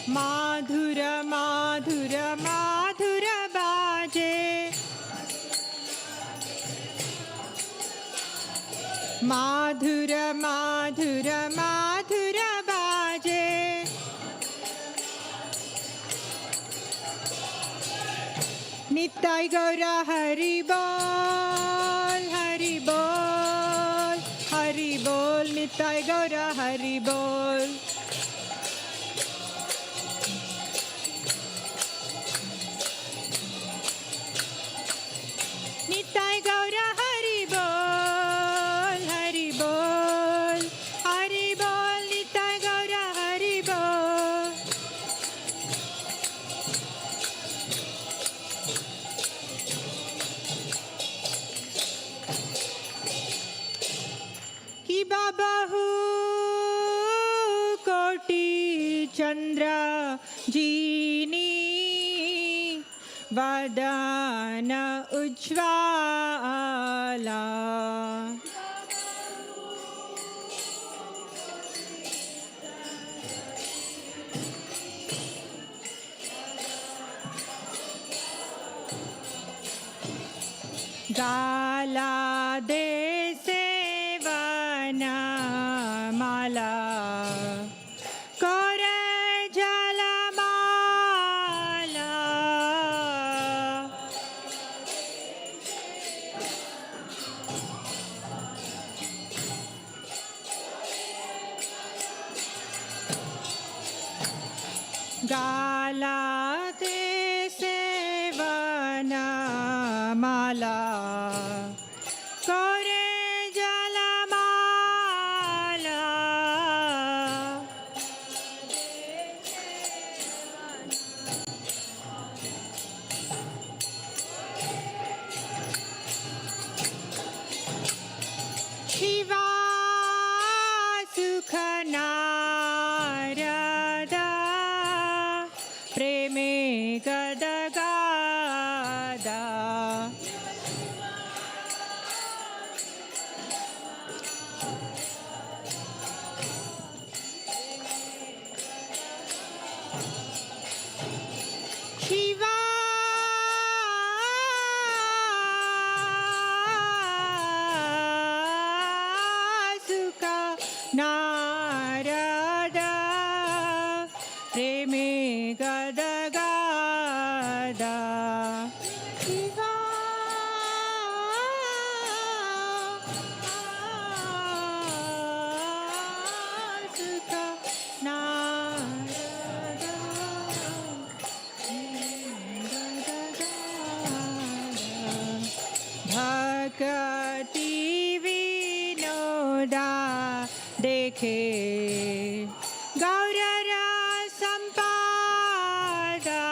माधुर माधुर माधुर बाजे, माधुर माधुर माधुर बाजे, निताय गौर हरि बोल हरि बोल हरि बोल, निताय गौर हरि बोल। निताय गौर हरि बोल हरि बोल हरि बोल, निताय गौर हरि बोल। कि बाबहु कोटि चंद्र जीनी, वदन उज्ज्वला, गाला दे सेवन माला, करे जलमाला, गाला दे सेवन माला, करे जलमाला, शिवा सुख नारदा, प्रेमे गदगादा, शिवा सुख नारदा, प्रेमे गदगादा, शिवा सुख नारदा, भक्ति विनोदा देखे, गौर संपादा,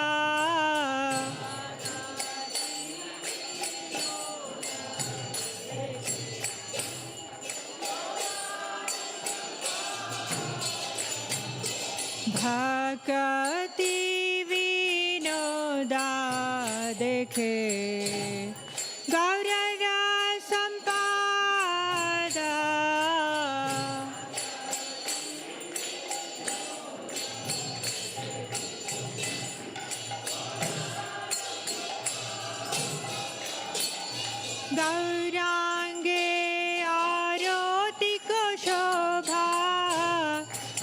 भक्ति विनोदा देखे, गौर संपादा, गौरांगे आरती को शोभा,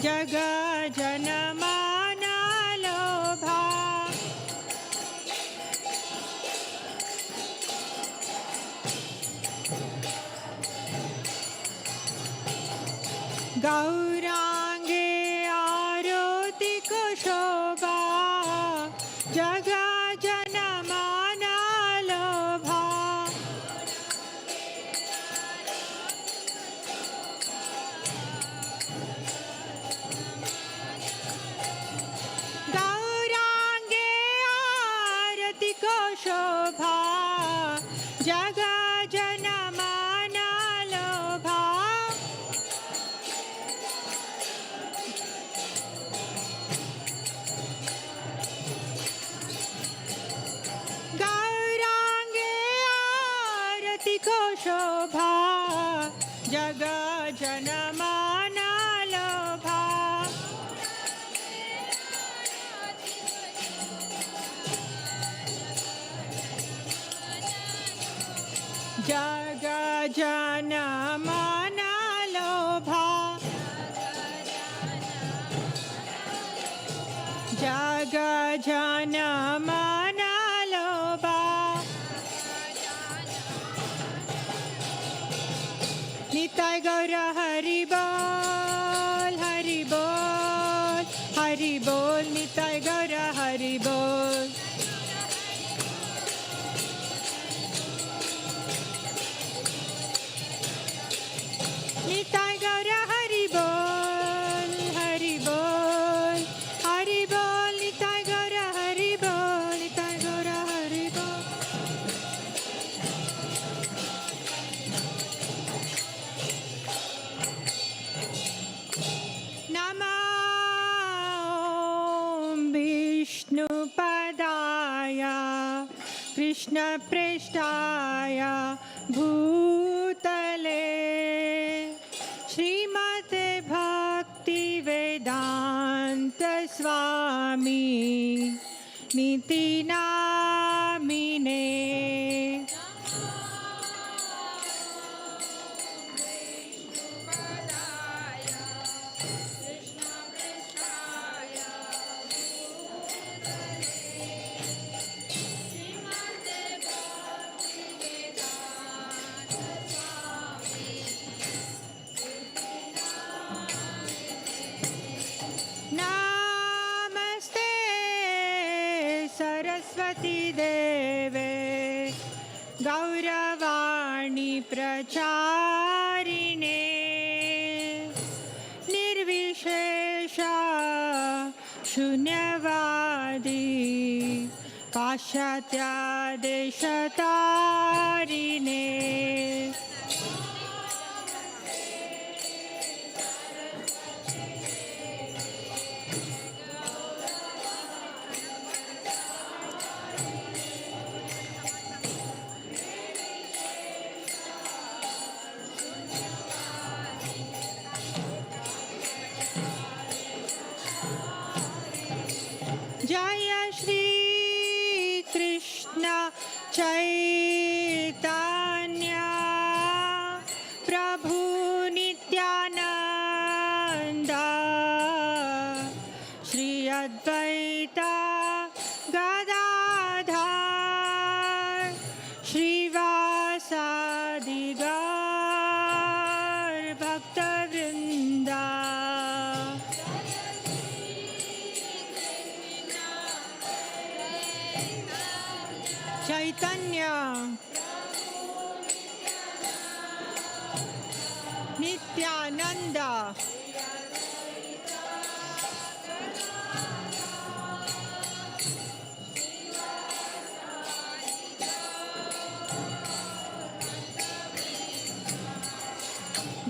जग जनमान लोभा, गौरांगे आरती को शोभा, जग जनमान लोभा, गौरांगे आरती को शोभा, जग जनमान लोभा, गौरांगे आरती को शोभा, जग जनमान लोभा, जग जन मन लोभा जग जन मन लोभा निताय गौर हरि बोल हरि बोल हरि बोल निताय गौर हरि बोल निताय गौर हरि बोल हरि बोल हरि बोल निताय गौर हरि बोल निताय गौर हरि बोल नमो विष्णुपदाय कृष्णप्रेष्ठाय भूतले श्रीमते भक्तिवेदान्त स्वामी नीति नामिने नमस्ते सरस्वती देवे गौरवाणी प्रचारिणे निर्विशेष शून्यवादी पाश्चात्यादेशतारिणे जय श्री कृष्ण चैतन्य प्रभु नित्यानंद श्री अद्वैत गदाधर श्रीवासादि गौर भक्तवृंदा चैतन्य नित्यानंद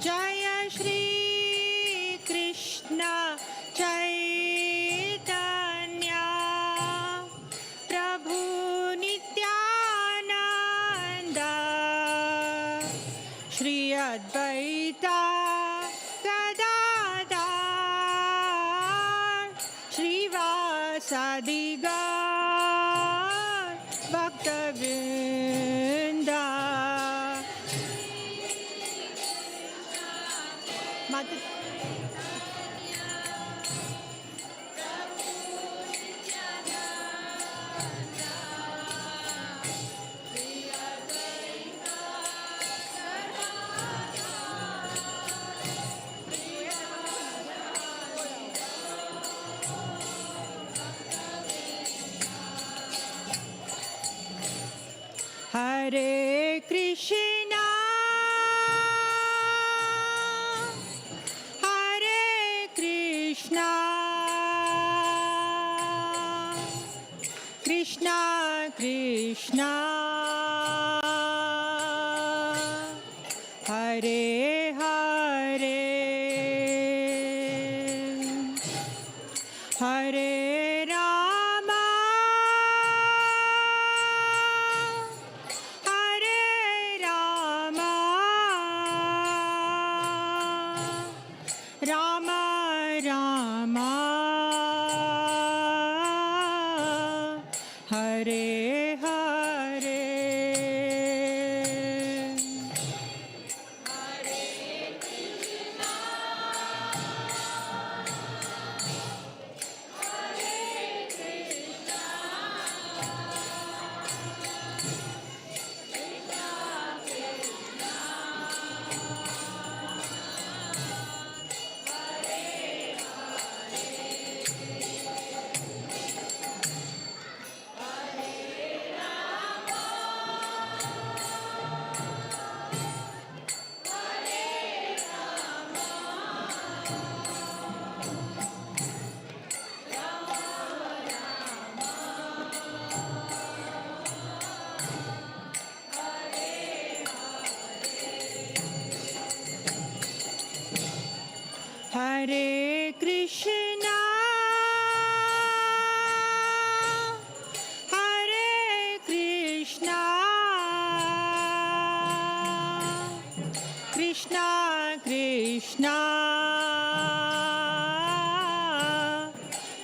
जय श्री कृष्ण चैतन्य प्रभु नित्यानंद श्री अद्वैत गदाधर श्रीवासादि गौर भक्तवृंदा हरे कृष्णा हरे Krishna Krishna Krishna Hare Hare Hare Ram Ram Ram Hare Hare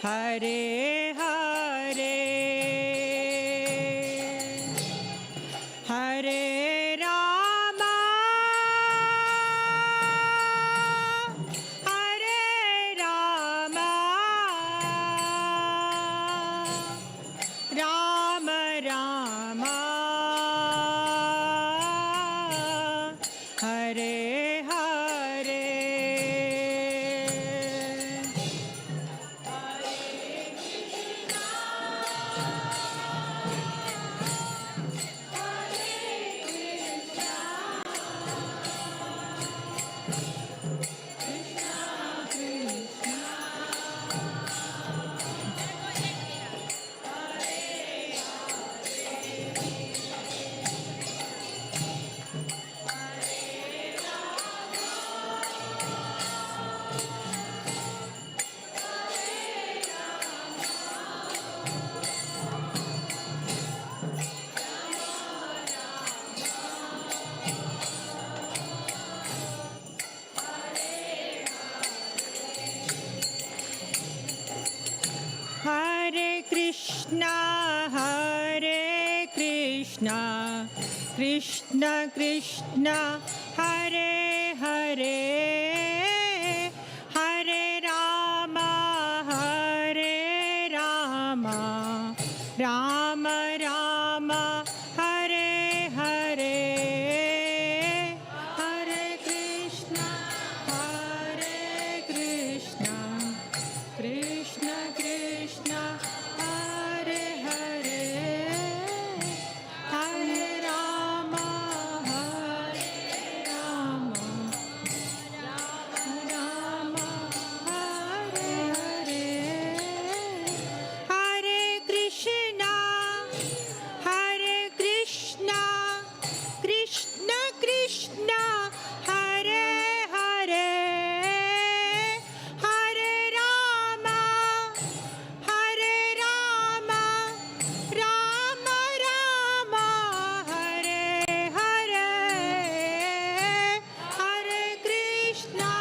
Hare Hare Hare Rama Hare Rama Rama Rama Hare Hare Hare Krishna, Krishna Krishna, Hare Hare, Hare Rama, Rama Rama, Hare Hare, Hare Krishna, Krishna Krishna, Hare Hare, Hare Rama, Rama Hare Hare, Hare Krishna, Krishna Krishna, Hare Hare, Hare Rama, Rama Rama, Hare Hare, Hare Krishna,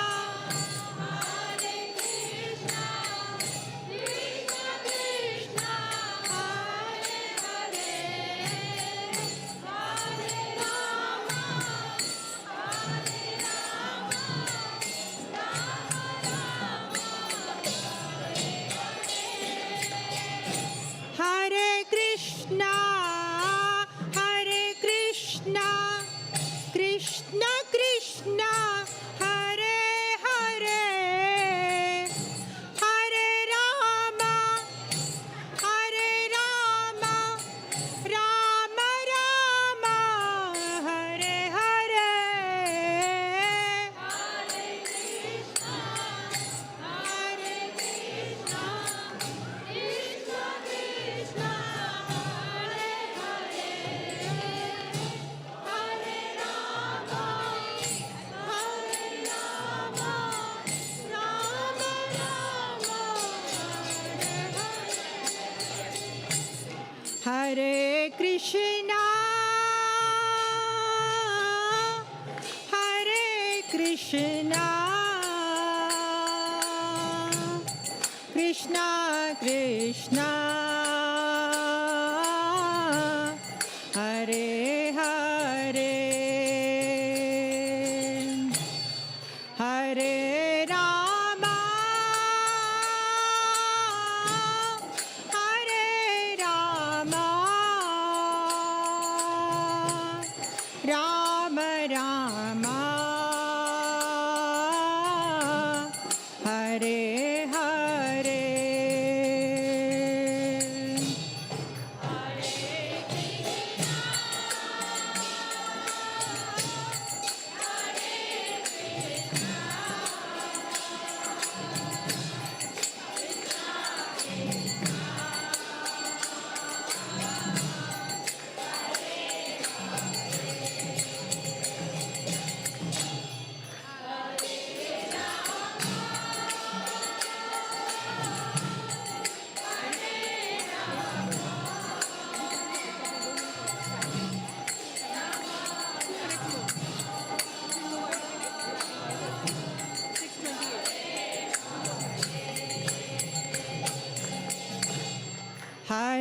Krishna Krishna, Hare Hare, Hare Rama, Hare Krishna, Krishna Krishna, Hare Hare, Hare Rama, Rama Rama, Hare Hare, Hare Krishna, Krishna Krishna, Hare Hare, Hare Rama, Rama Rama, Hare Krishna, Krishna Krishna, Hare Hare, Hare Rama, Rama Rama, Hare Hare,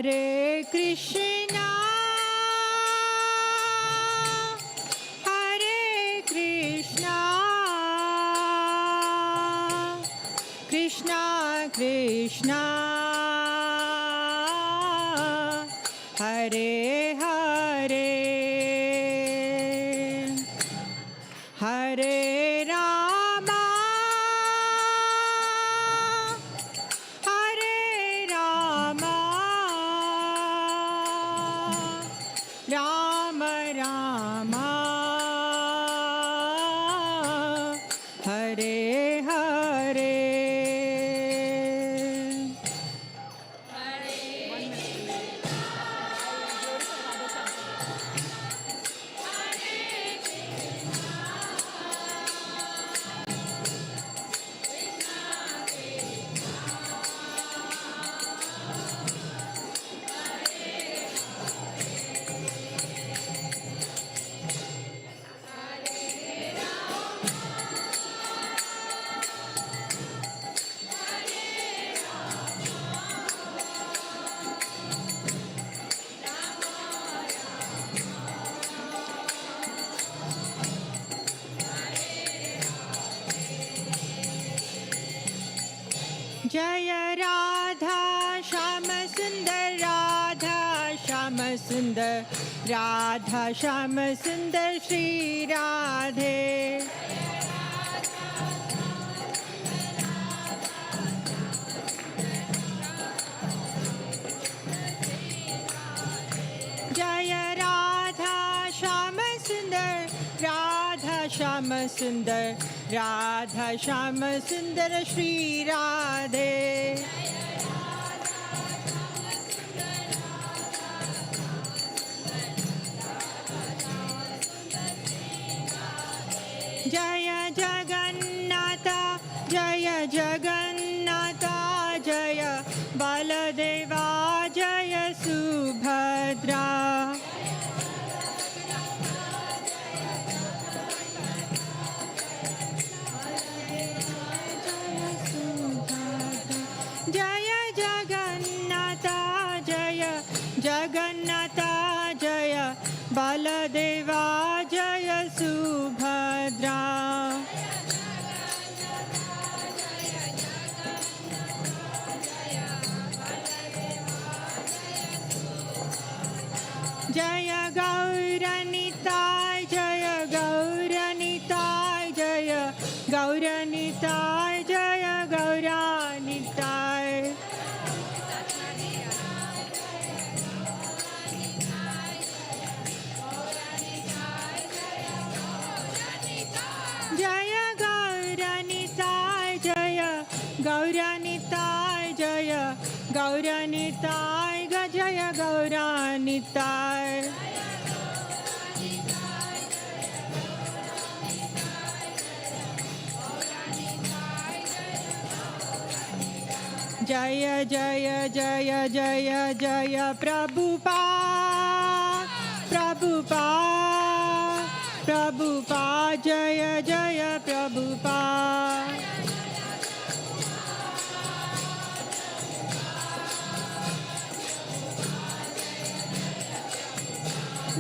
Hare Krishna, Hare Krishna, Krishna Krishna, Hare Hare, Hare Rama, Hare Rama, Rama Rama, Hare Hare. जय राधा श्याम सुंदर, राधा श्याम सुंदर, राधा श्याम सुंदर श्री राधे। जय राधा श्याम सुंदर, राधा श्याम सुंदर, राधा श्याम सुंदर श्री राधे। जय जगन्नाथ, जय जगन्नाथ, जय बलदेवा, जय सुभद्रा। जय जगन्नाथ, जय जगन्नाथ, जय बलदेवा, जय सुभद्रा। जय गौरनिताय, जय गौरनिताय, जय गौरनिताय, जय गौरनिताय। जय गौरनिताय, जय गौरनिताय, जय गौरनिताय, जय गौरनिताय। जय जय जय जय जय प्रभुपाद, प्रभुपाद, प्रभुपाद, जय जय प्रभुपाद।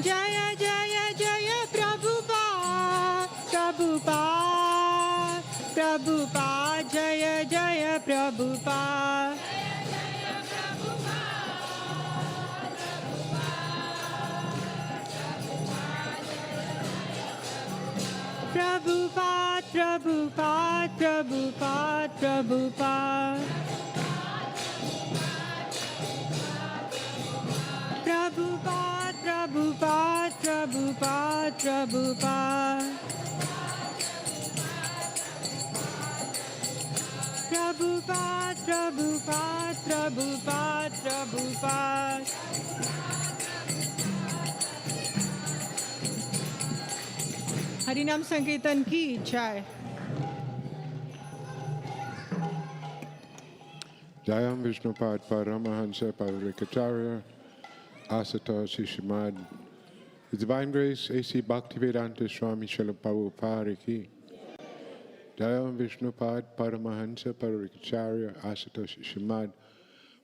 जय जय जय प्रभुपाद, प्रभुपाद, प्रभुपाद, जय जय प्रभुपाद। प्रभुपाद, प्रभुपाद, प्रभुपाद, प्रभुपाद। प्रभुपाद, प्रभुपाद, प्रभुपाद, प्रभुपाद। प्रभुपाद, प्रभुपाद, प्रभुपाद, प्रभुपाद। हरिनाम संकीर्तन की जय। Jayam Vishnupad Paramahansa Parikacharya Asatoshi Srimad. His Divine Grace A.C. Bhaktivedanta Swami Srila Prabhupada ki. Jayam Vishnupad Paramahansa Parikacharya Asatoshi Srimad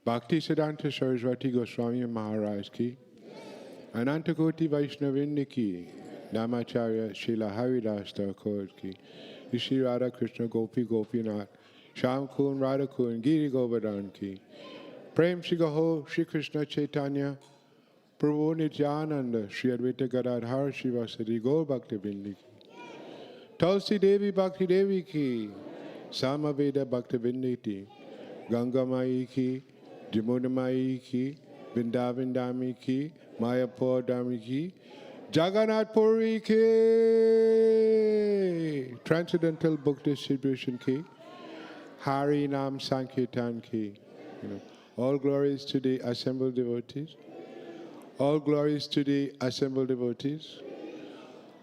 Bhakti Siddhanta Saraswati Goswami Maharaj ki, Ananta Koti Vaishnavindi ki, Namacharya Srila Haridas Thakur ki, Shri Radha Krishna Gopi Gopinath, Sham Kun Radha Kun Giri Govardhan ki, Prem Shri Gaho Shri Krishna Chaitanya, Prabhu Nityananda, Shri Advaita Gadadhar Shivasati Gaur Bhakti Vindi ki, Tulsi Devi Bhakti Devi ki, Samaveda Bhakti Vinditi, Ganga Mai ki, Jamuna Mai ki, Vrindavan Dhami ki, Mayapur Dhami ki, Jagannath Puri ki, Transcendental Book Distribution ki, Hari Nam Sankirtan ki. All glories to the assembled devotees. All glories to the assembled devotees.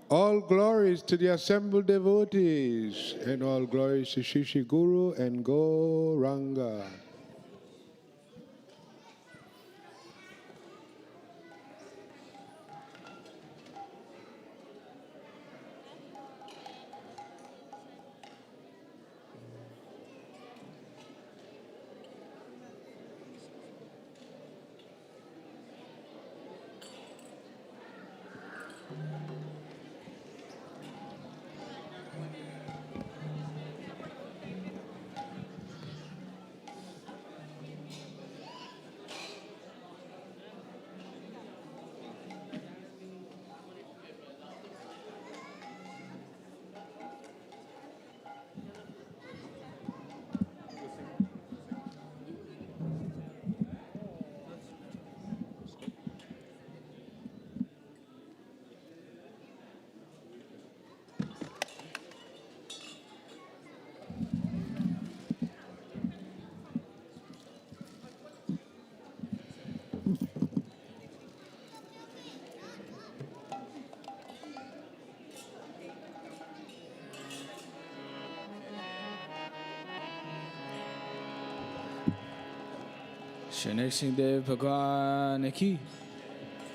All glories to the assembled devotees. And all glories to Shri Shri Guru and Gauranga. Shanek Singh Dev Bhagwan ki,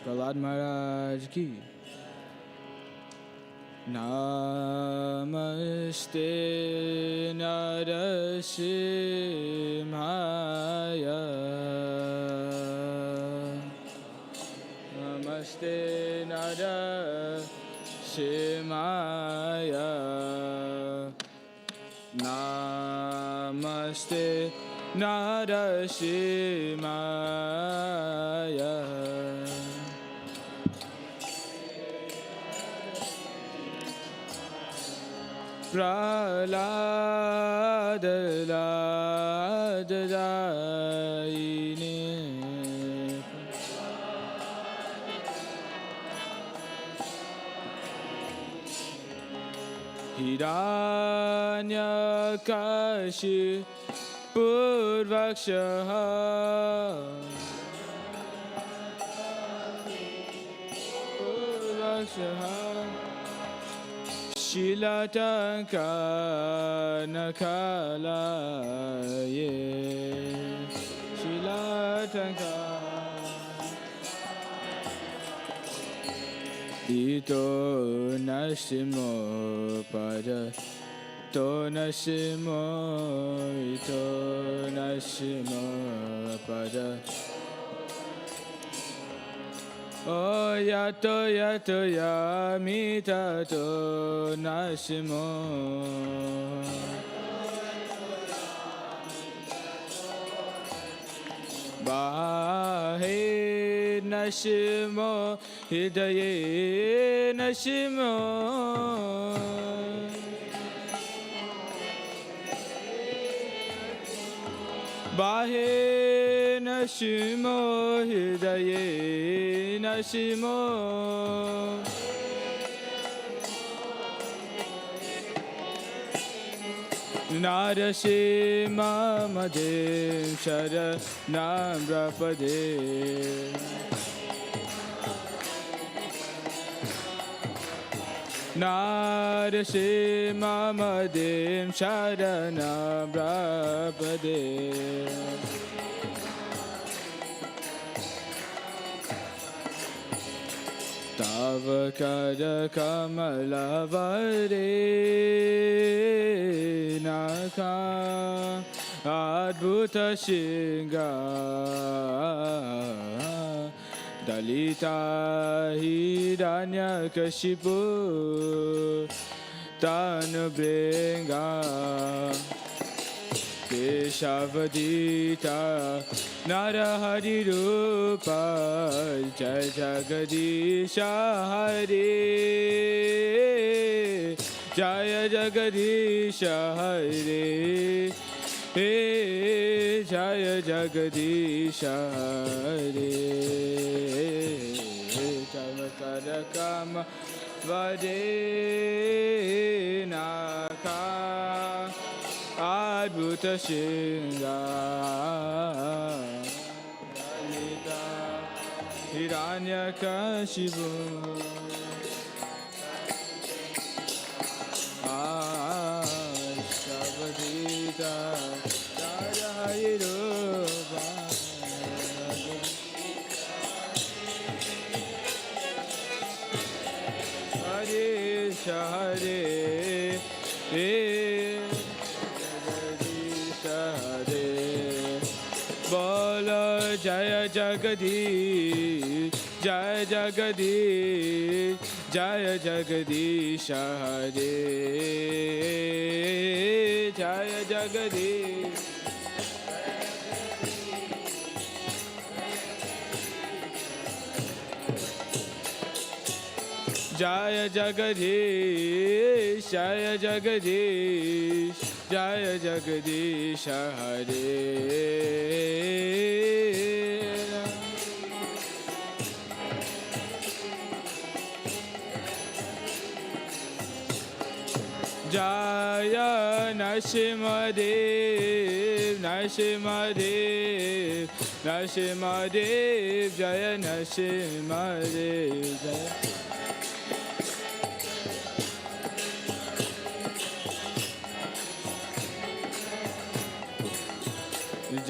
Prahlad Maharaj ki. Namaste Narasimhaya. Namaste Narasimhaya. Namaste Narasimhaya. Prahlad Ladadayini. Hiranyakashi Purvakshaha. Shilatanka Nakalaye. Shilatanka Ito Nashimo Pada To Nashimo Ito Nashimo Pada O yato yato yamita to nashimo. Bahe nashimo hidaye nashimo. Bahe nashimo hidaye nashimo. Narashima madem sharanam prapade. Narashima madem sharanam prapade. Tavakara Kamalavare Naka Adbhuta Shinga Dalita Hiranyakashipu Tanubringa Keshavadita Narahari Rupa Jai Jagadisha Hari Jaya Jagadisha Hari Hey Jaya Jagadisha Hari Jaya Vadinaka Adbhuta Shinga Dalita Hiranyakashipu Shavadita Narahari Rupa Hare Hare Hare Bolo Jaya Jagadish Jaya Jagadish Jaya Jagadish Hare Jaya Jagadish Jaya Jagadish Jaya Jagadish Jaya Jagadish Hare Jaya Nrsimhadev Nrsimhadev Nrsimhadev Jaya Nrsimhadev Jaya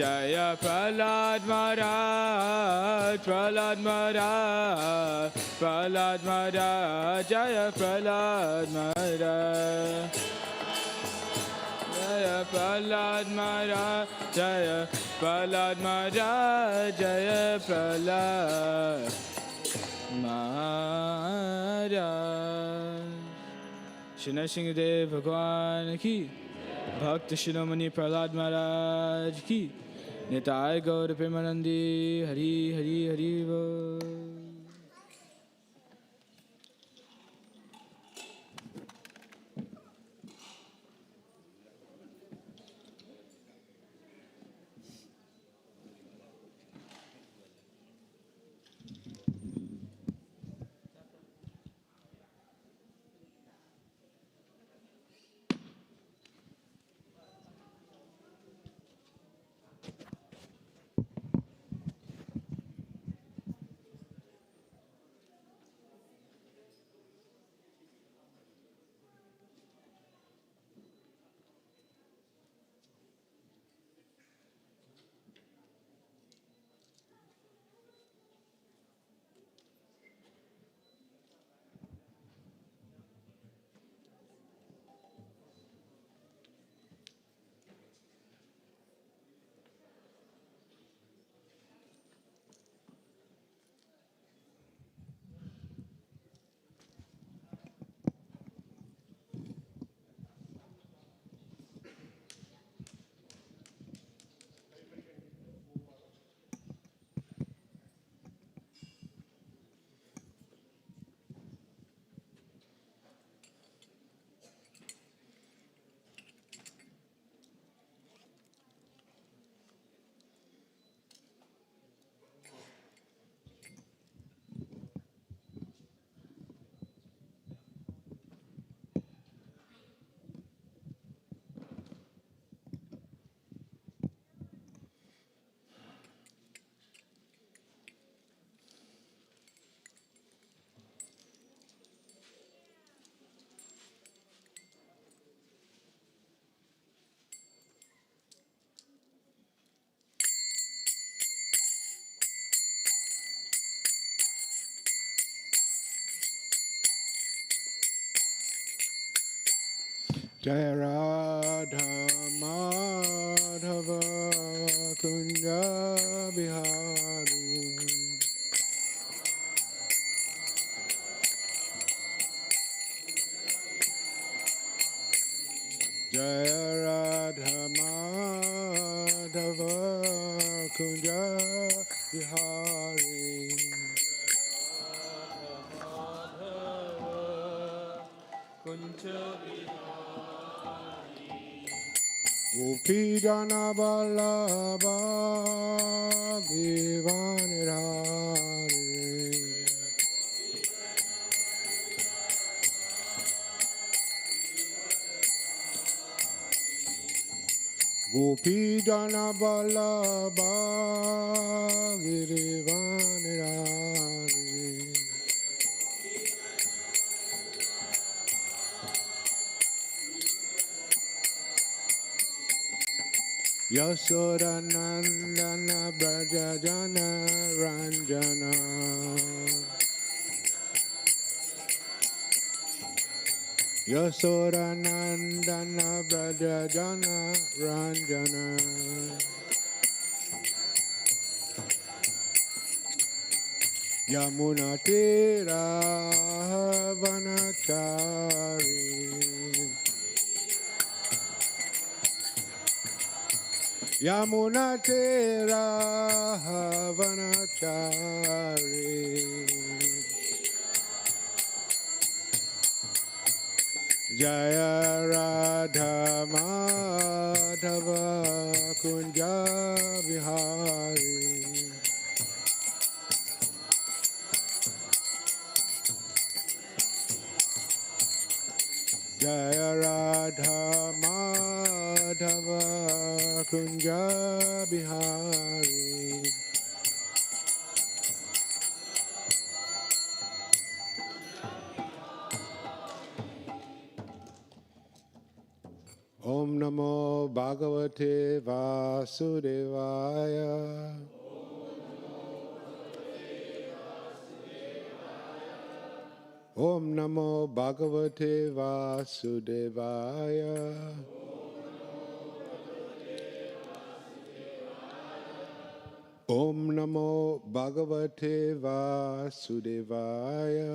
Jaya Prahlad Maharaj, Prahlad Maharaj, Prahlad Maharaj, Jaya Prahlad Maharaj. Jaya Prahlad Maharaj, Jaya Prahlad Maharaj, Jaya Prahlad Maharaj. Shri Nrsimhadev Bhagwan ki, Bhakta Shiromani Prahlad Maharaj ki, Nitai Gaur Premanandi, Hari Hari Hari Bol. Jaya Radha Madhava Radhava Kunja Bihari Jaya Radha Madhava Kunja Bihari Gopi Jana Vallabha Givanirhari Gopi Jana Vallabha Givanirhari Yasoda Nandana Braja Jana Ranjana Yasoda Nandana Braja Jana Ranjana Yamuna Tira Vanachari Yamuna Tira Vanachari Jaya Radha Madhava Kunja Bihari Jaya Radha Madhava Kunja Bihari Om Namo Bhagavate Vasudevaya Om Namo Bhagavate Vasudevaya Om Namo Bhagavate Vasudevaya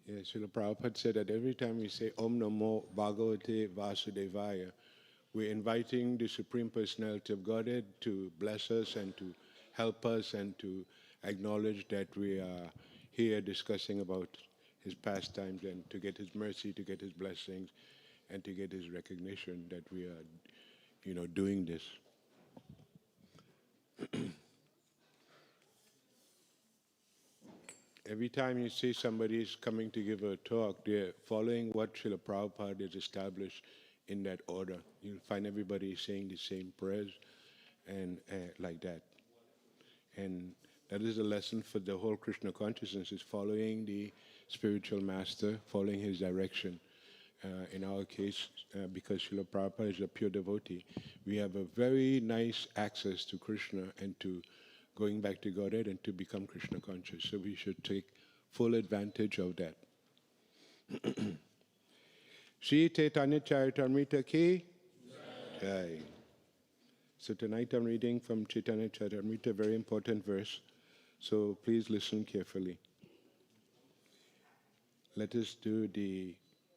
Yes, Srila Prabhupada said that every time we say Om Namo Bhagavate Vasudevaya, we're inviting the Supreme Personality of Godhead to bless us and to help us and to acknowledge that we are here discussing about his pastimes and to get his mercy, to get his blessings, and to get his recognition that we are, doing this. Every time you see somebody is coming to give a talk, they're following what Srila Prabhupada has established in that order. You'll find everybody saying the same prayers and like that. And that is a lesson for the whole Krishna consciousness, is following the spiritual master, following his direction. In our case, because Srila Prabhupada is a pure devotee, we have a very nice access to Krishna and to going back to Godhead and to become Krishna conscious. So we should take full advantage of that. Shri Chaitanya Charitamrita ki Jai. So tonight I'm reading from Chaitanya Charitamrita, a very important verse. So please listen carefully. Let us do the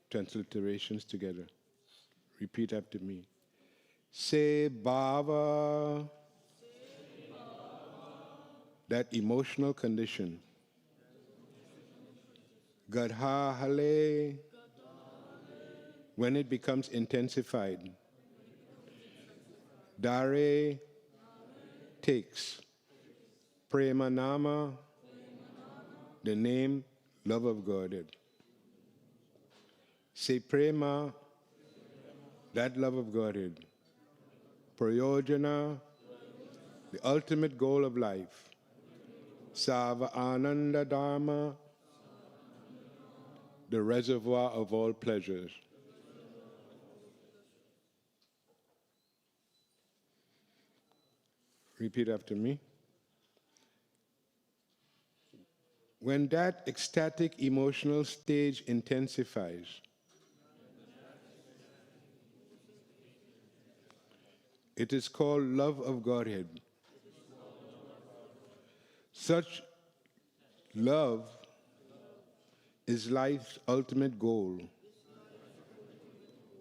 transliterations together. Repeat after me. Se bhava, that emotional condition. Gadha hale, when it becomes intensified. Dare, takes. Prema nama, the name, love of Godhead. Say prema, that love of Godhead. Prayojana, the ultimate goal of life. Sava Ananda Dharma, the reservoir of all pleasures. Repeat after me. When that ecstatic emotional stage intensifies, it is called love of Godhead. Such love is life's ultimate goal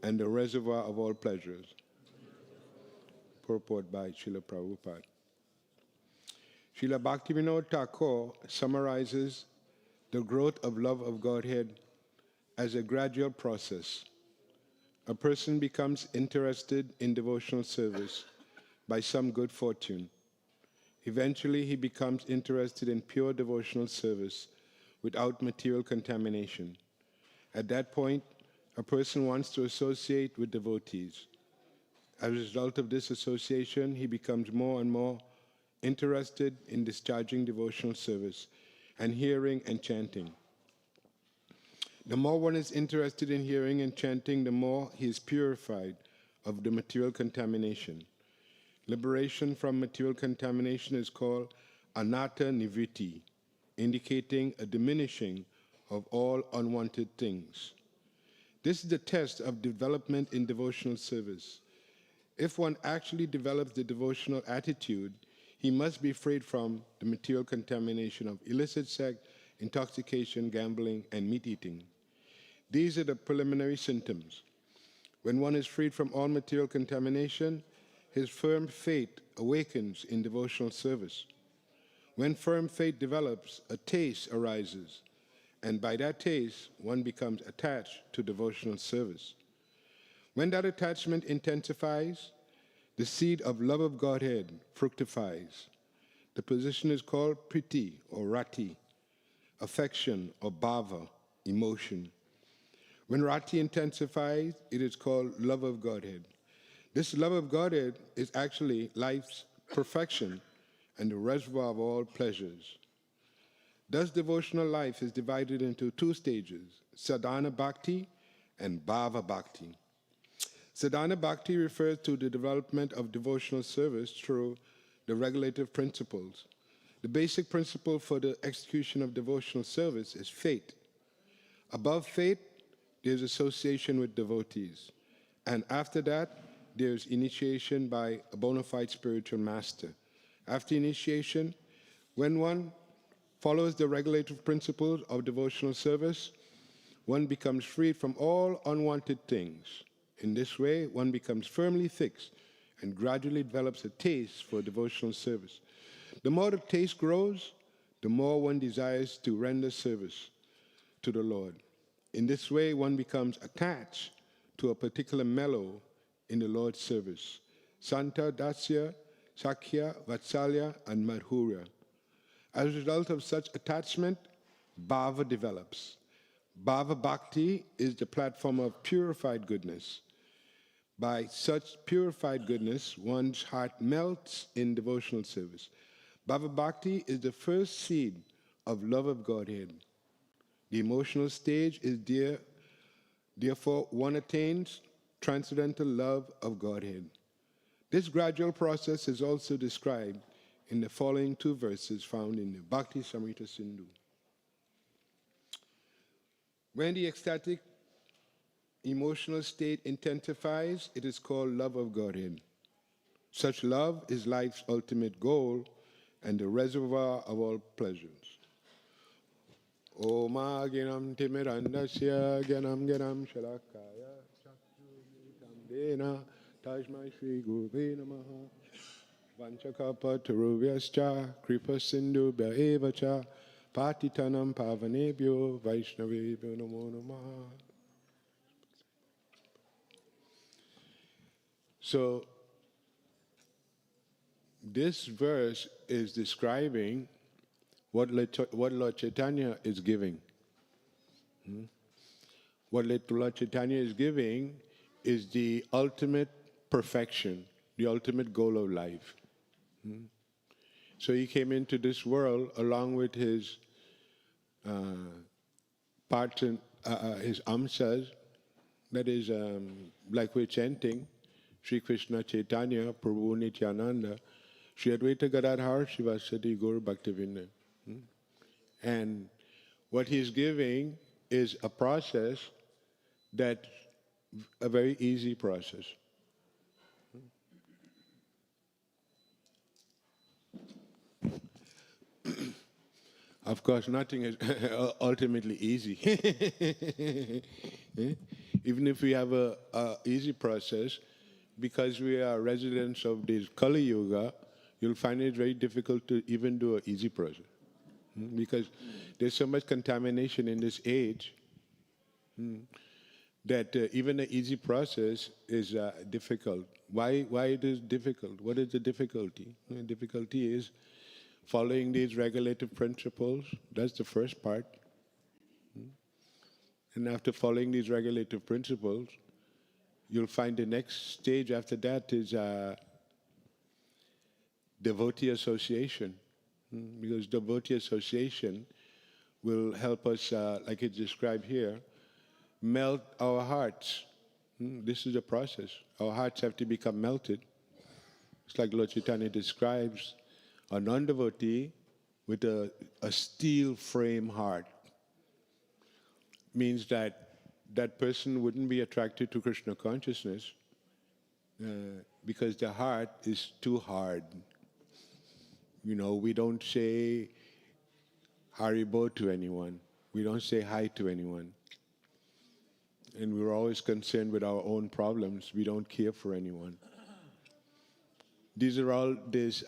and the reservoir of all pleasures. Purport by Srila Prabhupada. Srila Bhaktivinoda Thakur summarizes the growth of love of Godhead as a gradual process. A person becomes interested in devotional service by some good fortune. Eventually, he becomes interested in pure devotional service without material contamination. At that point, a person wants to associate with devotees. As a result of this association, he becomes more and more interested in discharging devotional service and hearing and chanting. The more one is interested in hearing and chanting, the more he is purified of the material contamination. Liberation from material contamination is called anatta nivritti, indicating a diminishing of all unwanted things. This is the test of development in devotional service. If one actually develops the devotional attitude, he must be freed from the material contamination of illicit sex, intoxication, gambling, and meat eating. These are the preliminary symptoms. When one is freed from all material contamination, his firm faith awakens in devotional service. When firm faith develops, a taste arises, and by that taste, one becomes attached to devotional service. When that attachment intensifies, the seed of love of Godhead fructifies. The position is called priti or rati, affection or bhava, emotion. When rati intensifies, it is called love of Godhead. This love of Godhead is actually life's perfection and the reservoir of all pleasures. Thus, devotional life is divided into two stages, sadhana bhakti and bhava bhakti. Sadhana bhakti refers to the development of devotional service through the regulative principles. The basic principle for the execution of devotional service is faith. Above faith, there's association with devotees. And after that, there's initiation by a bona fide spiritual master. After initiation, when one follows the regulative principles of devotional service, one becomes freed from all unwanted things. In this way, one becomes firmly fixed and gradually develops a taste for devotional service. The more the taste grows, the more one desires to render service to the Lord. In this way, one becomes attached to a particular mellow in the Lord's service. Santa, Dasya, Sakya, Vatsalya, and Madhurya. As a result of such attachment, bhava develops. Bhava bhakti is the platform of purified goodness. By such purified goodness, one's heart melts in devotional service. Bhava bhakti is the first seed of love of Godhead. The emotional stage is therefore one attains transcendental love of Godhead. This gradual process is also described in the following two verses found in the Bhakti Samrita Sindhu. When the ecstatic emotional state intensifies, it is called love of Godhead. Such love is life's ultimate goal and the reservoir of all pleasures. Oma ginam timirandasya ganam ganam shalakaya chakrutam dena tajmai shri guruve namaha vanchakapa taruvyascha kripa sindhu bhaevacha patitanam pavanebhyo vaishnavebhyo namo namaha. So, this verse is describing what Lord Chaitanya is giving. What Lord Chaitanya is giving is the ultimate perfection, the ultimate goal of life. So he came into this world along with his parts and his amsas, that is, like we're chanting, Sri Krishna Chaitanya, Prabhu Nityananda, Sri Advaita Gadadhar, Srivasati Gaur Bhaktivinoda. And What he's giving is a process that's a very easy process. Of course, nothing is ultimately easy. Eh? Even if we have a easy process, because we are residents of this Kali Yuga, you'll find it very difficult to even do an easy process. Because there's so much contamination in this age that even an easy process is difficult. Why it is difficult? What is the difficulty? The difficulty is following these regulative principles. That's the first part. And after following these regulative principles, you'll find the next stage after that is devotee association. Because devotee association will help us, like it's described here, melt our hearts. This is the process. Our hearts have to become melted. It's like Lord Chaitanya describes a non-devotee with a steel frame heart. Means that that person wouldn't be attracted to Krishna consciousness because the heart is too hard. You know, we don't say Haribo to anyone. We don't say hi to anyone. And we're always concerned with our own problems. We don't care for anyone. These are all this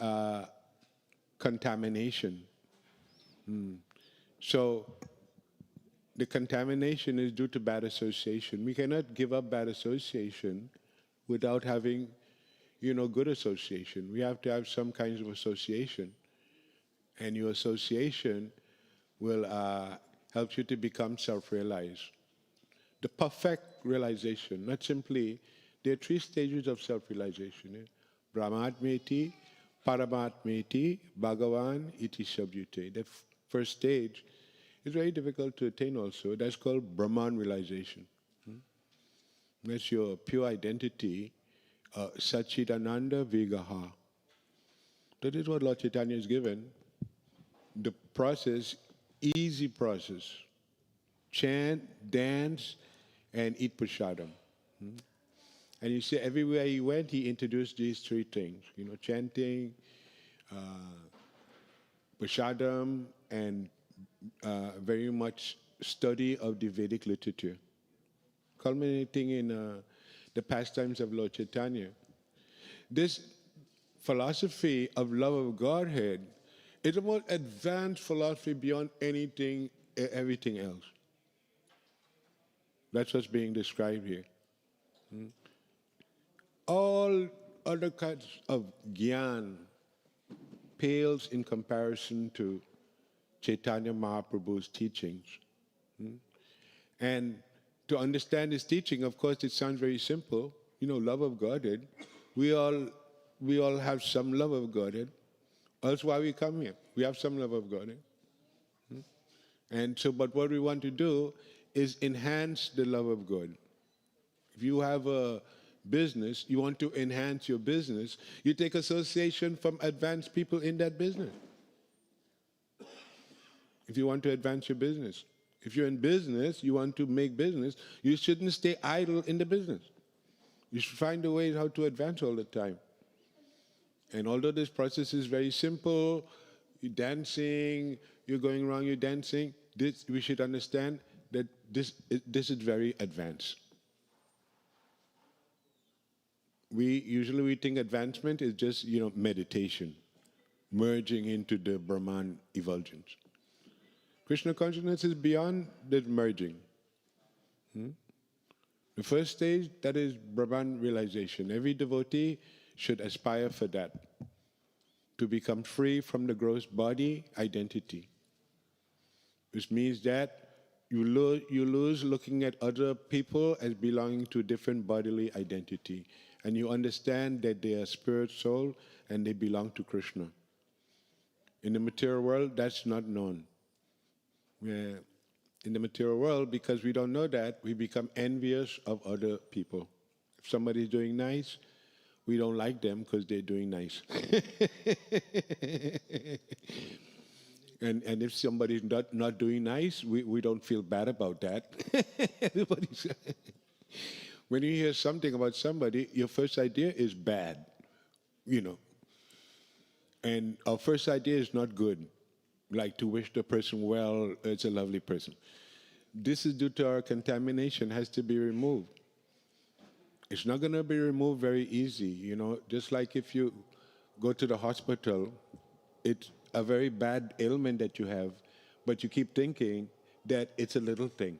contamination. So the contamination is due to bad association. We cannot give up bad association without having, good association. We have to have some kinds of association. And your association will help you to become self-realized. The perfect realization, not simply, there are 3 stages of self-realization. Brahmatmeti, Paramatmeti, Bhagavan, iti sabhyute. That first stage is very difficult to attain also. That's called Brahman realization. That's your pure identity, Satchitananda Vigaha. That is what Lord Chaitanya has given. The process, easy process. Chant, dance, and eat prasadam. And you see, everywhere he went, he introduced these 3 things. Chanting, prasadam, and very much study of the Vedic literature. Culminating in the pastimes of Lord Chaitanya. This philosophy of love of Godhead is a more advanced philosophy beyond everything else. That's what's being described here. All other kinds of gyan pales in comparison to Chaitanya Mahaprabhu's teachings. And to understand his teaching, of course, it sounds very simple. Love of Godhead. We all have some love of Godhead. That's why we come here. We have some love of Godhead. And so, but what we want to do is enhance the love of God. If you have a business, you want to enhance your business, you take association from advanced people in that business. If you want to advance your business. If you're in business, you want to make business, you shouldn't stay idle in the business. You should find a way how to advance all the time. And although this process is very simple, you're dancing, you're going around, you're dancing, we should understand that this is very advanced. We think advancement is just, meditation, merging into the Brahman effulgence. Krishna consciousness is beyond that merging. The first stage, that is Brahman realization. Every devotee should aspire for that, to become free from the gross body identity. Which means that you lose looking at other people as belonging to different bodily identity. And you understand that they are spirit, soul, and they belong to Krishna. In the material world, that's not known. In the material world, because we don't know that, we become envious of other people. If somebody's doing nice, we don't like them because they're doing nice. And if somebody's not doing nice, we don't feel bad about that. Everybody's when you hear something about somebody, your first idea is bad, you know. And our first idea is not good, like to wish the person well, it's a lovely person. This is due to our contamination, has to be removed. It's not going to be removed very easy, you know, just like if you go to the hospital, it's a very bad ailment that you have, but you keep thinking that it's a little thing.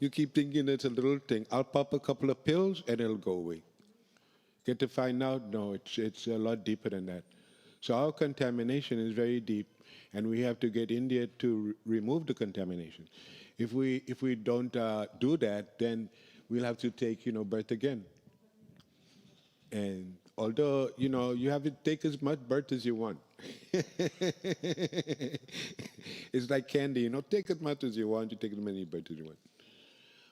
You keep thinking it's a little thing. I'll pop a couple of pills and it'll go away. Get to find out, no, it's a lot deeper than that. So our contamination is very deep, and we have to get in there to remove the contamination. If we don't do that, then we'll have to take, you know, birth again. And although, you know, you have to take as much birth as you want. It's like candy, you know, take as much as you want, you take as many births as you want.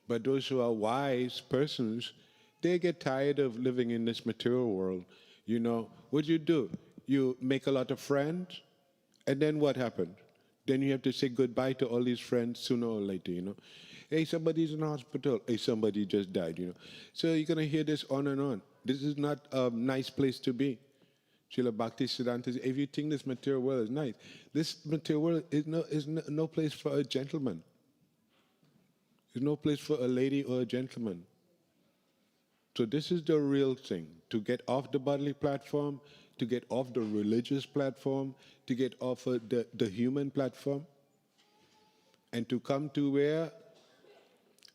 But those who are wise persons, they get tired of living in this material world. You know, what do? You make a lot of friends, and then what happens? Then you have to say goodbye to all these friends sooner or later, you know. Hey, somebody's in the hospital. Hey, somebody just died, you know. So you're going to hear this on and on. This is not a nice place to be. Srila Bhaktisiddhanta says, if you think this material world is nice, this material world is no place for a gentleman. There's no place for a lady or a gentleman. So this is the real thing, to get off the bodily platform, to get off the religious platform, to get off of the human platform, and to come to where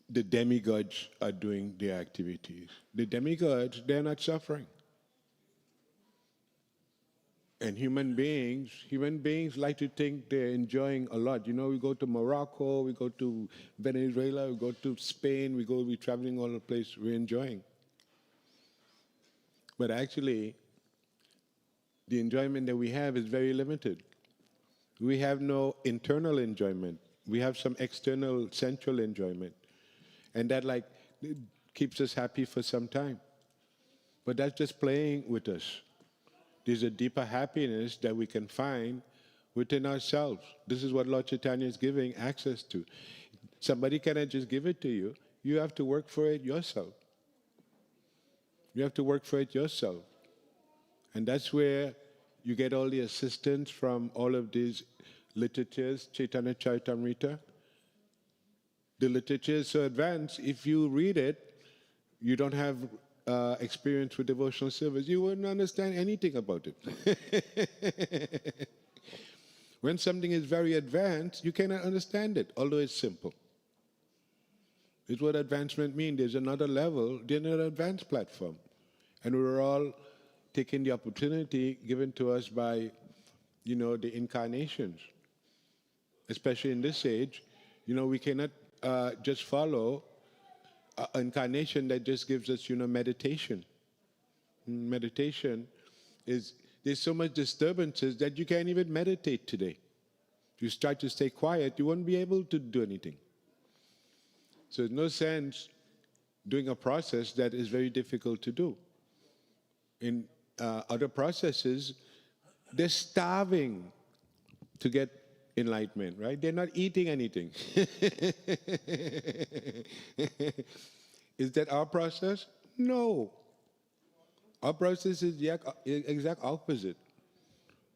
the demigods are doing their activities. The demigods, they're not suffering. And human beings like to think they're enjoying a lot. You know, we go to Morocco, we go to Venezuela, we go to Spain, we're traveling all over the place, we're enjoying. But actually, the enjoyment that we have is very limited. We have no internal enjoyment. We have some external, sensual enjoyment. And that like keeps us happy for some time. But that's just playing with us. There's a deeper happiness that we can find within ourselves. This is what Lord Chaitanya is giving access to. Somebody cannot just give it to you. You have to work for it yourself. You have to work for it yourself. And that's where you get all the assistance from all of these literatures, Chaitanya Charitamrita. The literature is so advanced, if you read it, you don't have experience with devotional service, you wouldn't understand anything about it. When something is very advanced, you cannot understand it, although it's simple. It's what advancement means. There's another level, there's another advanced platform. And we're all taking the opportunity given to us by, you know, the incarnations. Especially in this age, you know, we cannot just follow an incarnation that just gives us, you know, meditation. Meditation is, there's so much disturbances that you can't even meditate today. If you start to stay quiet, you won't be able to do anything. So there's no sense doing a process that is very difficult to do. In other processes, they're starving to get enlightenment, right? They're not eating anything. Is that our process? No. Our process is the exact opposite.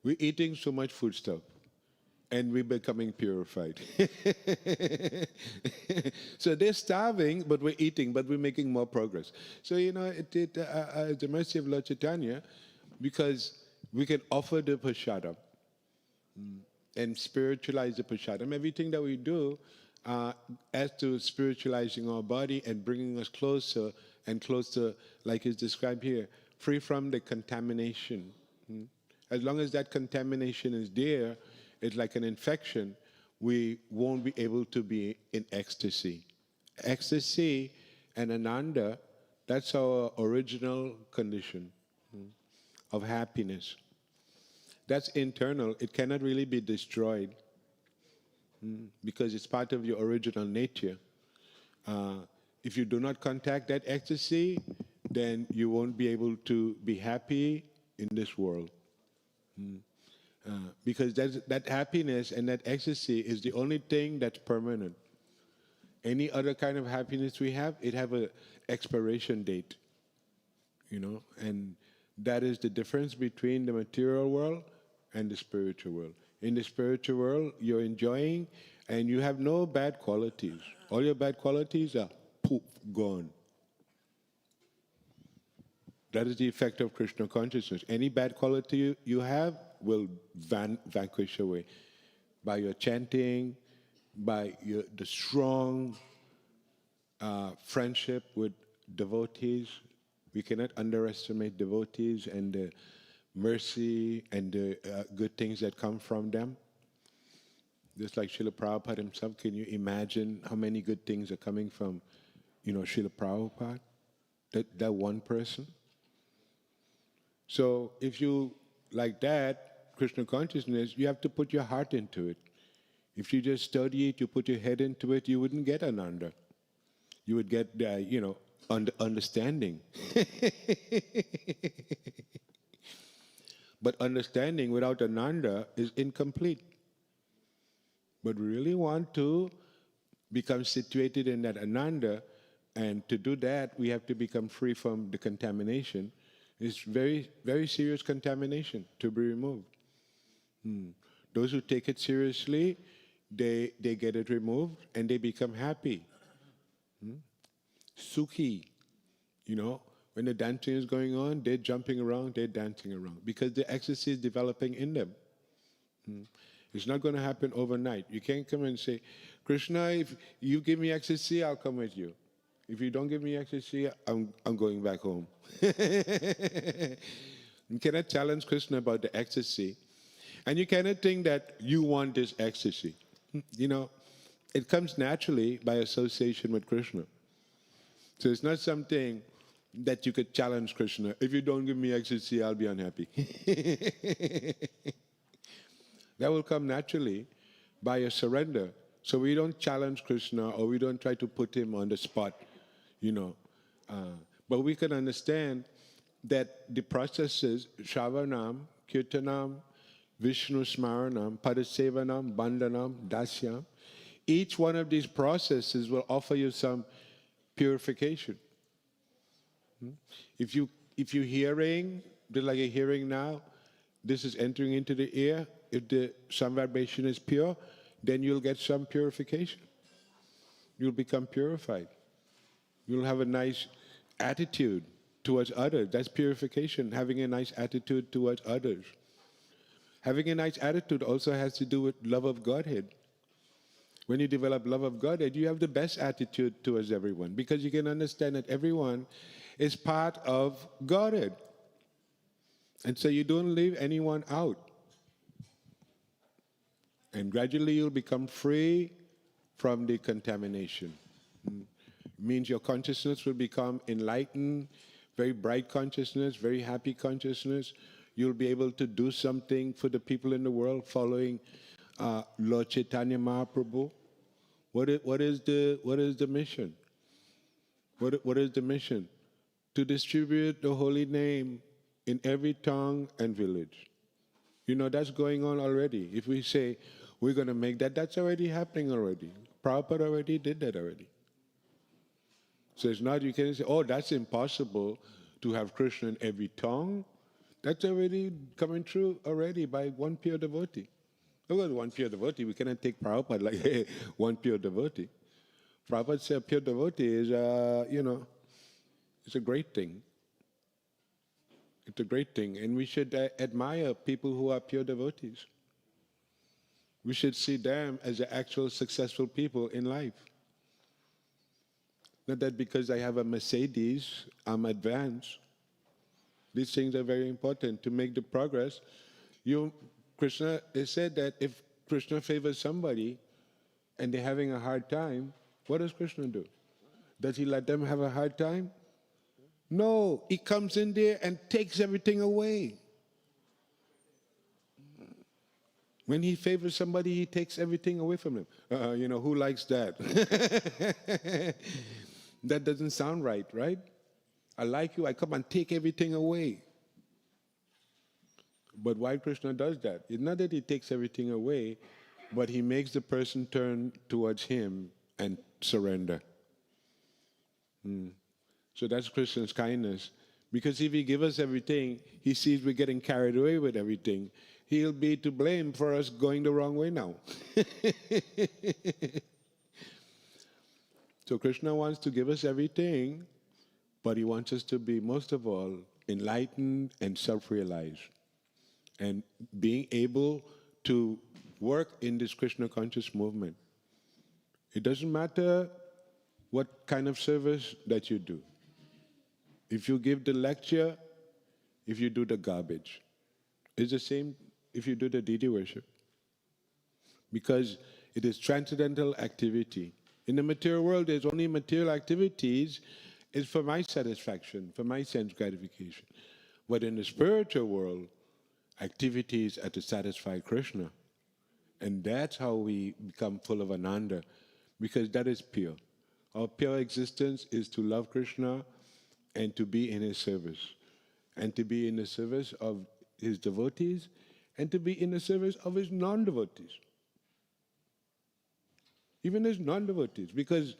We're eating so much food stuff, and we're becoming purified. So they're starving, but we're eating, but we're making more progress. So, you know, the mercy of Lord Chaitanya, because we can offer the prasadam and spiritualize the prasadam. Everything that we do as to spiritualizing our body and bringing us closer and closer, like is described here, free from the contamination. As long as that contamination is there, it's like an infection, we won't be able to be in ecstasy. Ecstasy and ananda, that's our original condition of happiness. That's internal. It cannot really be destroyed because it's part of your original nature. If you do not contact that ecstasy, then you won't be able to be happy in this world. Because that happiness and that ecstasy is the only thing that's permanent. Any other kind of happiness we have, it have a expiration date, and that is the difference between the material world and the spiritual world. In the spiritual world, you're enjoying and you have no bad qualities. All your bad qualities are poof, gone. That is the effect of Krishna consciousness. Any bad quality you have will vanquish away by your chanting, by the strong friendship with devotees. We cannot underestimate devotees and the mercy and the good things that come from them. Just like Srila Prabhupada himself, can you imagine how many good things are coming from, Srila Prabhupada? That one person? So if you like that, Krishna consciousness, you have to put your heart into it. If you just study it, you put your head into it, you wouldn't get Ananda. You would get, understanding. But understanding without Ananda is incomplete. But we really want to become situated in that Ananda, and to do that, we have to become free from the contamination. It's very, very serious contamination to be removed. Those who take it seriously, they get it removed and they become happy. Sukhi. When the dancing is going on, they're jumping around, they're dancing around because the ecstasy is developing in them. It's not going to happen overnight. You can't come and say, Krishna, if you give me ecstasy, I'll come with you. If you don't give me ecstasy, I'm going back home. You cannot challenge Krishna about the ecstasy. And you cannot think that you want this ecstasy. It comes naturally by association with Krishna. So it's not something that you could challenge Krishna. If you don't give me ecstasy, I'll be unhappy. That will come naturally by a surrender. So we don't challenge Krishna or we don't try to put him on the spot, But we can understand that the processes, Shravanam, Kirtanam, Vishnu Smaranam, Padasevanam, Bandhanam, Dasyam, each one of these processes will offer you some purification. If you're hearing, just like you're hearing now, this is entering into the ear. If the sound vibration is pure, then you'll get some purification. You'll become purified. You'll have a nice attitude towards others. That's purification, having a nice attitude towards others. Having a nice attitude also has to do with love of Godhead. When you develop love of Godhead, you have the best attitude towards everyone because you can understand that everyone is part of Godhead. And so you don't leave anyone out. And gradually you'll become free from the contamination. Means your consciousness will become enlightened, very bright consciousness, very happy consciousness. You'll be able to do something for the people in the world following Lord Chaitanya Mahaprabhu. What is the mission? What is the mission? To distribute the holy name in every tongue and village. That's going on already. If we say we're going to make that, that's already happening already. Prabhupada already did that already. So it's not, you can say, oh, that's impossible to have Krishna in every tongue. That's already coming true already by one pure devotee. Look at one pure devotee. We cannot take Prabhupada like, hey, one pure devotee. Prabhupada said pure devotee is, it's a great thing. It's a great thing. And we should admire people who are pure devotees. We should see them as the actual successful people in life. Not that because I have a Mercedes, I'm advanced. These things are very important to make the progress. Krishna, they said that if Krishna favors somebody and they're having a hard time, what does Krishna do? Does he let them have a hard time? No, he comes in there and takes everything away. When he favors somebody, he takes everything away from them. Who likes that? That doesn't sound right, right? I like you, I come and take everything away. But why Krishna does that? It's not that he takes everything away, but he makes the person turn towards him and surrender. So that's Krishna's kindness. Because if he gives us everything, he sees we're getting carried away with everything. He'll be to blame for us going the wrong way now. So Krishna wants to give us everything, but he wants us to be, most of all, enlightened and self-realized. And being able to work in this Krishna conscious movement. It doesn't matter what kind of service that you do. If you give the lecture, if you do the garbage. It's the same if you do the deity worship. Because it is transcendental activity. In the material world, there's only material activities. It's for my satisfaction, for my sense gratification. But in the spiritual world, activities are to satisfy Krishna. And that's how we become full of Ananda, because that is pure. Our pure existence is to love Krishna and to be in his service. And to be in the service of his devotees and to be in the service of his non-devotees. Even his non-devotees, because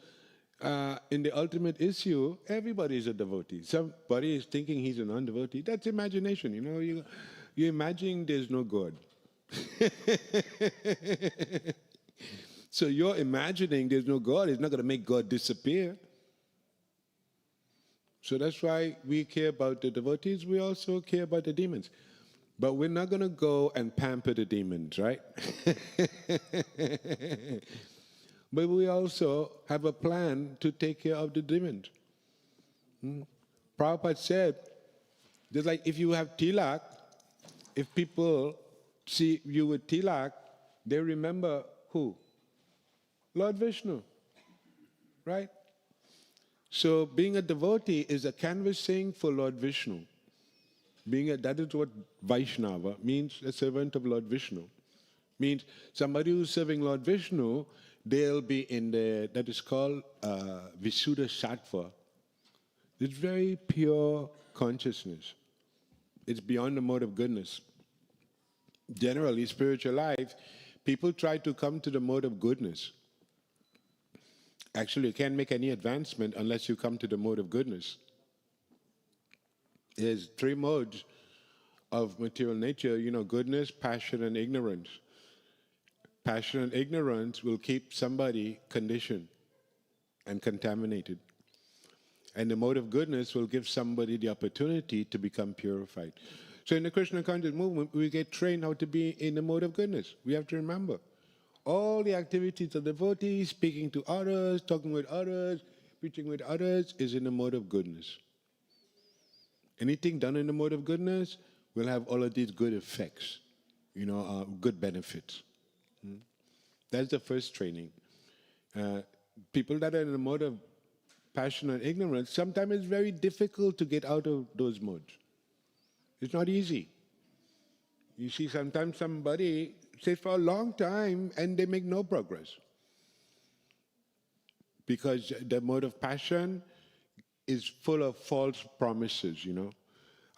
in the ultimate issue, everybody is a devotee. Somebody is thinking he's a non-devotee. That's imagination, you know. You imagine there's no God. So you're imagining there's no God. It's not going to make God disappear. So that's why we care about the devotees. We also care about the demons. But we're not going to go and pamper the demons, right? But we also have a plan to take care of the demons. Prabhupada said, just like if you have tilak, if people see you with tilak, they remember who? Lord Vishnu, right? So being a devotee is a canvassing for Lord Vishnu. That is what Vaishnava means, a servant of Lord Vishnu. Means somebody who's serving Lord Vishnu, they'll be in that is called Visuddha Sattva. It's very pure consciousness. It's beyond the mode of goodness. Generally, spiritual life, people try to come to the mode of goodness. Actually, you can't make any advancement unless you come to the mode of goodness. There's three modes of material nature, goodness, passion, and ignorance. Passion and ignorance will keep somebody conditioned and contaminated. And the mode of goodness will give somebody the opportunity to become purified. So in the Krishna conscious movement, we get trained how to be in the mode of goodness. We have to remember. All the activities of devotees, speaking to others, talking with others, preaching with others, is in the mode of goodness. Anything done in the mode of goodness will have all of these good effects, good benefits. That's the first training. People that are in the mode of passion and ignorance, sometimes it's very difficult to get out of those modes. It's not easy. You see, sometimes somebody stays for a long time and they make no progress. Because the mode of passion is full of false promises,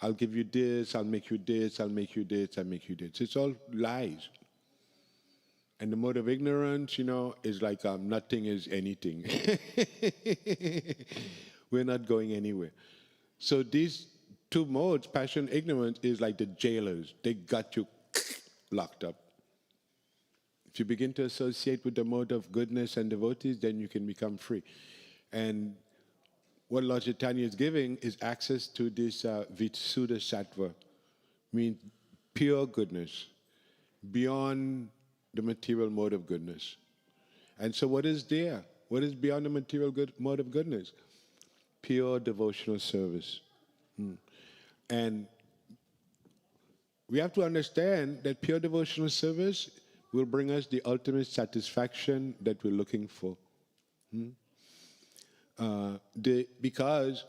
I'll give you this, I'll make you this, I'll make you this, I'll make you this. It's all lies. And the mode of ignorance, is like nothing is anything. We're not going anywhere. So these two modes, passion, ignorance, is like the jailers. They got you locked up. If you begin to associate with the mode of goodness and devotees, then you can become free. And what Lord Chaitanya is giving is access to this Visuddha Sattva, means pure goodness, beyond the material mode of goodness. And so what is there? What is beyond the material mode of goodness? Pure devotional service. And we have to understand that pure devotional service will bring us the ultimate satisfaction that we're looking for. Because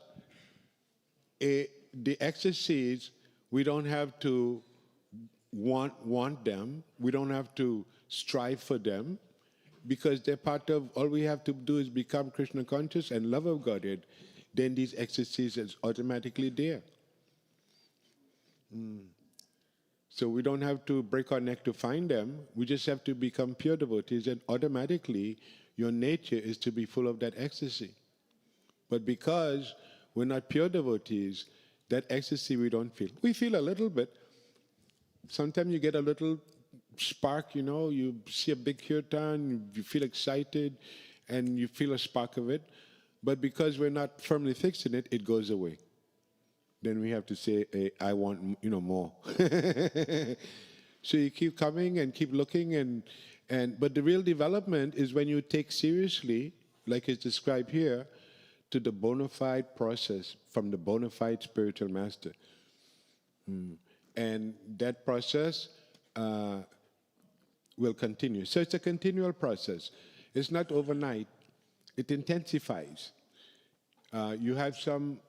the ecstasies, we don't have to want them. We don't have to strive for them, because they're part of, all we have to do is become Krishna conscious and love of Godhead. Then these ecstasies is automatically there. So we don't have to break our neck to find them. We just have to become pure devotees, and automatically your nature is to be full of that ecstasy. But because we're not pure devotees, that ecstasy we don't feel. We feel a little bit. Sometimes you get a little spark, you see a big kirtan, you feel excited, and you feel a spark of it. But because we're not firmly fixed in it, it goes away. Then we have to say, hey, I want, more. So you keep coming and keep looking, but the real development is when you take seriously, like it's described here, to the bona fide process from the bona fide spiritual master. And that process will continue. So it's a continual process. It's not overnight. It intensifies. You have some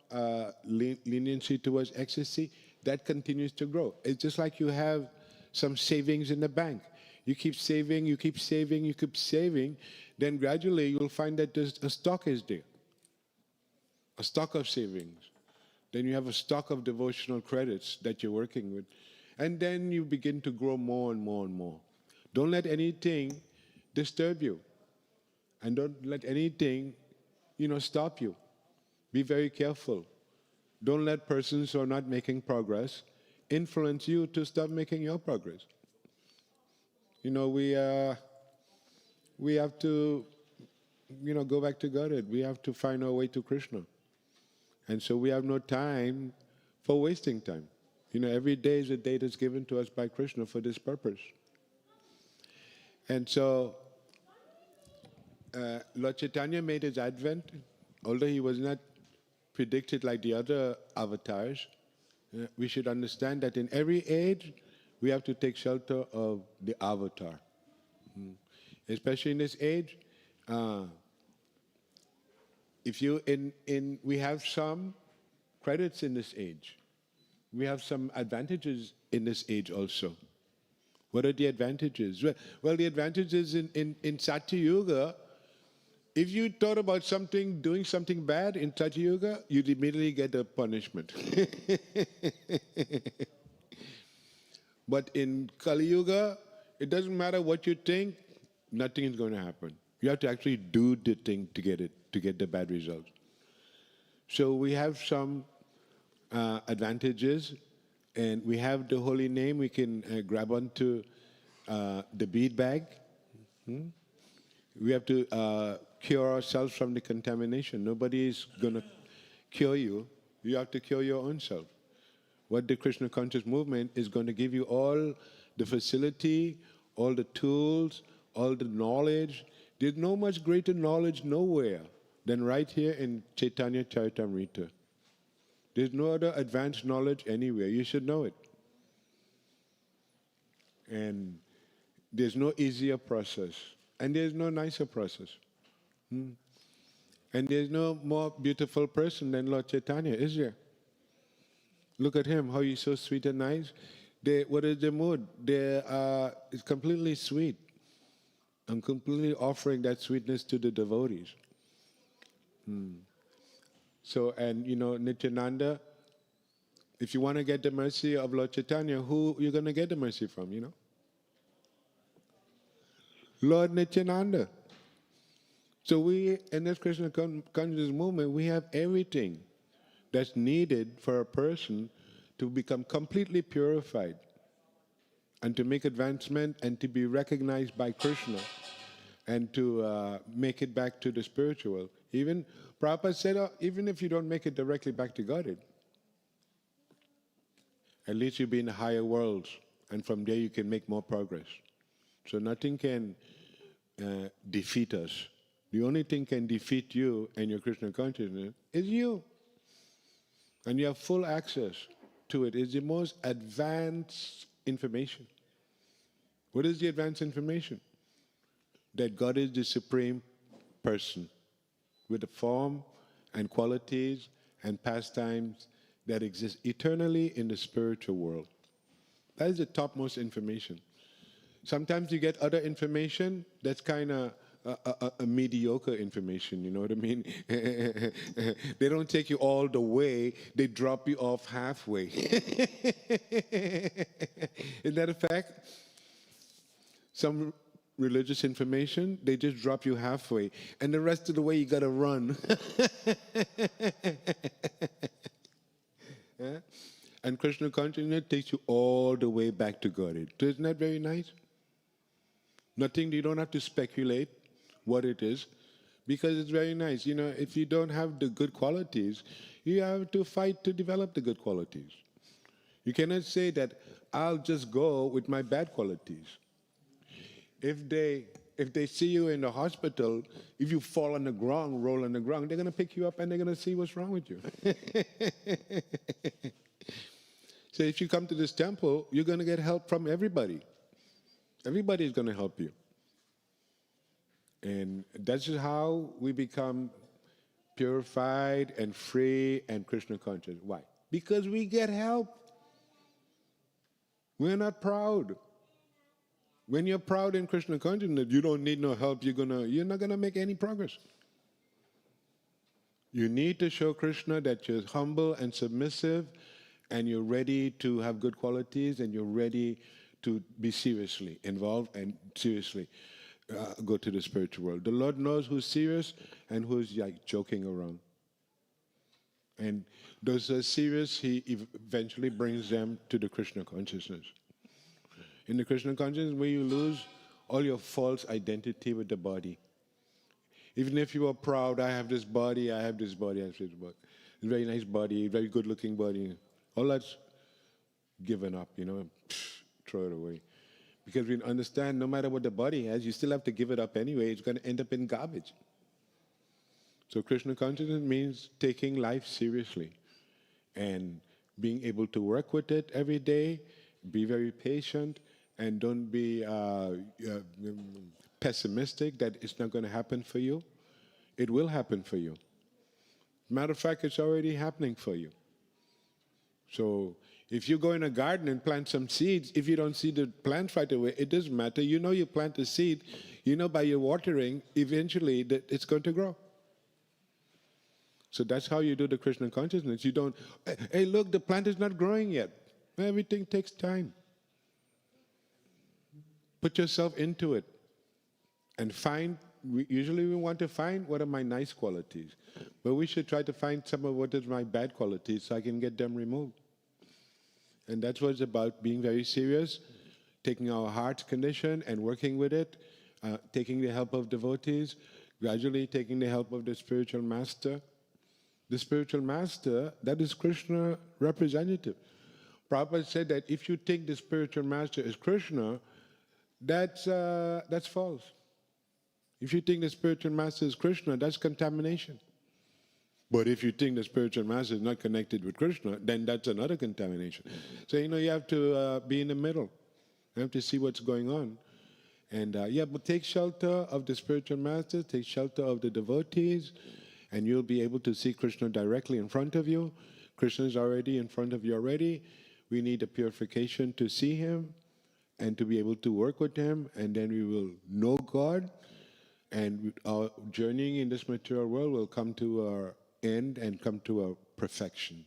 leniency towards ecstasy, that continues to grow. It's just like you have some savings in the bank. You keep saving, you keep saving, you keep saving, then gradually you'll find that there's a stock is there, a stock of savings. Then you have a stock of devotional credits that you're working with. And then you begin to grow more and more and more. Don't let anything disturb you. And don't let anything, stop you. Be very careful. Don't let persons who are not making progress influence you to stop making your progress. We have to, go back to Godhead. We have to find our way to Krishna. And so we have no time for wasting time. Every day is a day that's given to us by Krishna for this purpose. And so Lord Chaitanya made his advent, although he was not predicted like the other avatars. We should understand that in every age, we have to take shelter of the avatar. Especially in this age, we have some credits in this age. We have some advantages in this age also. What are the advantages? Well, the advantages in Satya Yuga, if you thought about doing something bad in Satya Yuga, you'd immediately get a punishment. But in Kali Yuga, it doesn't matter what you think, nothing is going to happen. You have to actually do the thing to get the bad results. So we have some advantages, and we have the holy name. We can grab onto the bead bag. We have to cure ourselves from the contamination. Nobody is going to cure you. You have to cure your own self. What the Krishna Conscious Movement is going to give you all the facility, all the tools, all the knowledge. There's no much greater knowledge nowhere than right here in Chaitanya Charitamrita. There's no other advanced knowledge anywhere. You should know it. And there's no easier process. And there's no nicer process. And there's no more beautiful person than Lord Chaitanya, is there? Look at him, how he's so sweet and nice. What is their mood? It's completely sweet. I'm completely offering that sweetness to the devotees. So, and Nityananda, if you want to get the mercy of Lord Chaitanya, who you're going to get the mercy from, Lord Nityananda. So we, in this Krishna Conscious Movement, we have everything that's needed for a person to become completely purified and to make advancement and to be recognized by Krishna and to make it back to the spiritual. Even Prabhupada said, even if you don't make it directly back to Godhead, at least you'll be in the higher worlds, and from there you can make more progress. So nothing can defeat us. The only thing can defeat you and your Krishna consciousness is you. And you have full access to it. It's the most advanced information. What is the advanced information? That God is the supreme person with a form and qualities and pastimes that exist eternally in the spiritual world. That is the topmost information. Sometimes you get other information that's kind of a mediocre information, you know what I mean? They don't take you all the way, they drop you off halfway. Isn't that a fact? Some religious information, they just drop you halfway, and the rest of the way you gotta run. Yeah? And Krishna consciousness takes you all the way back to Godhead. So isn't that very nice? Nothing, you don't have to speculate what it is, because it's very nice. You know, if you don't have the good qualities, you have to fight to develop the good qualities. You cannot say that I'll just go with my bad qualities. If they see you in the hospital, if you fall on the ground, roll on the ground, they're going to pick you up and they're going to see what's wrong with you. So if you come to this temple, you're going to get help from everybody. Everybody is going to help you. And that's just how we become purified and free and Krishna conscious. Why? Because we get help. We're not proud. When you're proud in Krishna consciousness, you don't need no help. You're not gonna make any progress. You need to show Krishna that you're humble and submissive, and you're ready to have good qualities, and you're ready to be seriously involved and seriously go to the spiritual world. The Lord knows who's serious and who's like joking around. And those who are serious, He eventually brings them to the Krishna consciousness. In the Krishna consciousness, where you lose all your false identity with the body. Even if you are proud, I have this body, I have this body, I have this body. It's a very nice body, very good looking body. All that's given up, you know, throw it away. Because we understand no matter what the body has, you still have to give it up anyway. It's going to end up in garbage. So Krishna consciousness means taking life seriously and being able to work with it every day, be very patient, and don't be pessimistic that it's not going to happen for you. It will happen for you. Matter of fact, it's already happening for you. So if you go in a garden and plant some seeds, if you don't see the plants right away, it doesn't matter. You know you plant a seed, you know by your watering, eventually that it's going to grow. So that's how you do the Krishna consciousness. You don't, hey, look, the plant is not growing yet. Everything takes time. Put yourself into it and find, usually we want to find what are my nice qualities, but we should try to find some of what is my bad qualities so I can get them removed. And that's what it's about, being very serious, taking our heart's condition and working with it, taking the help of devotees, gradually taking the help of the spiritual master. The spiritual master, that is Krishna representative. Prabhupada said that if you think the spiritual master is Krishna, that's false. If you think the spiritual master is Krishna, that's contamination. But if you think the spiritual master is not connected with Krishna, then that's another contamination. So, you know, you have to be in the middle. You have to see what's going on. And, but take shelter of the spiritual master, take shelter of the devotees, and you'll be able to see Krishna directly in front of you. Krishna is already in front of you already. We need a purification to see Him and to be able to work with Him, and then we will know God, and our journeying in this material world will come to our end and come to our perfection.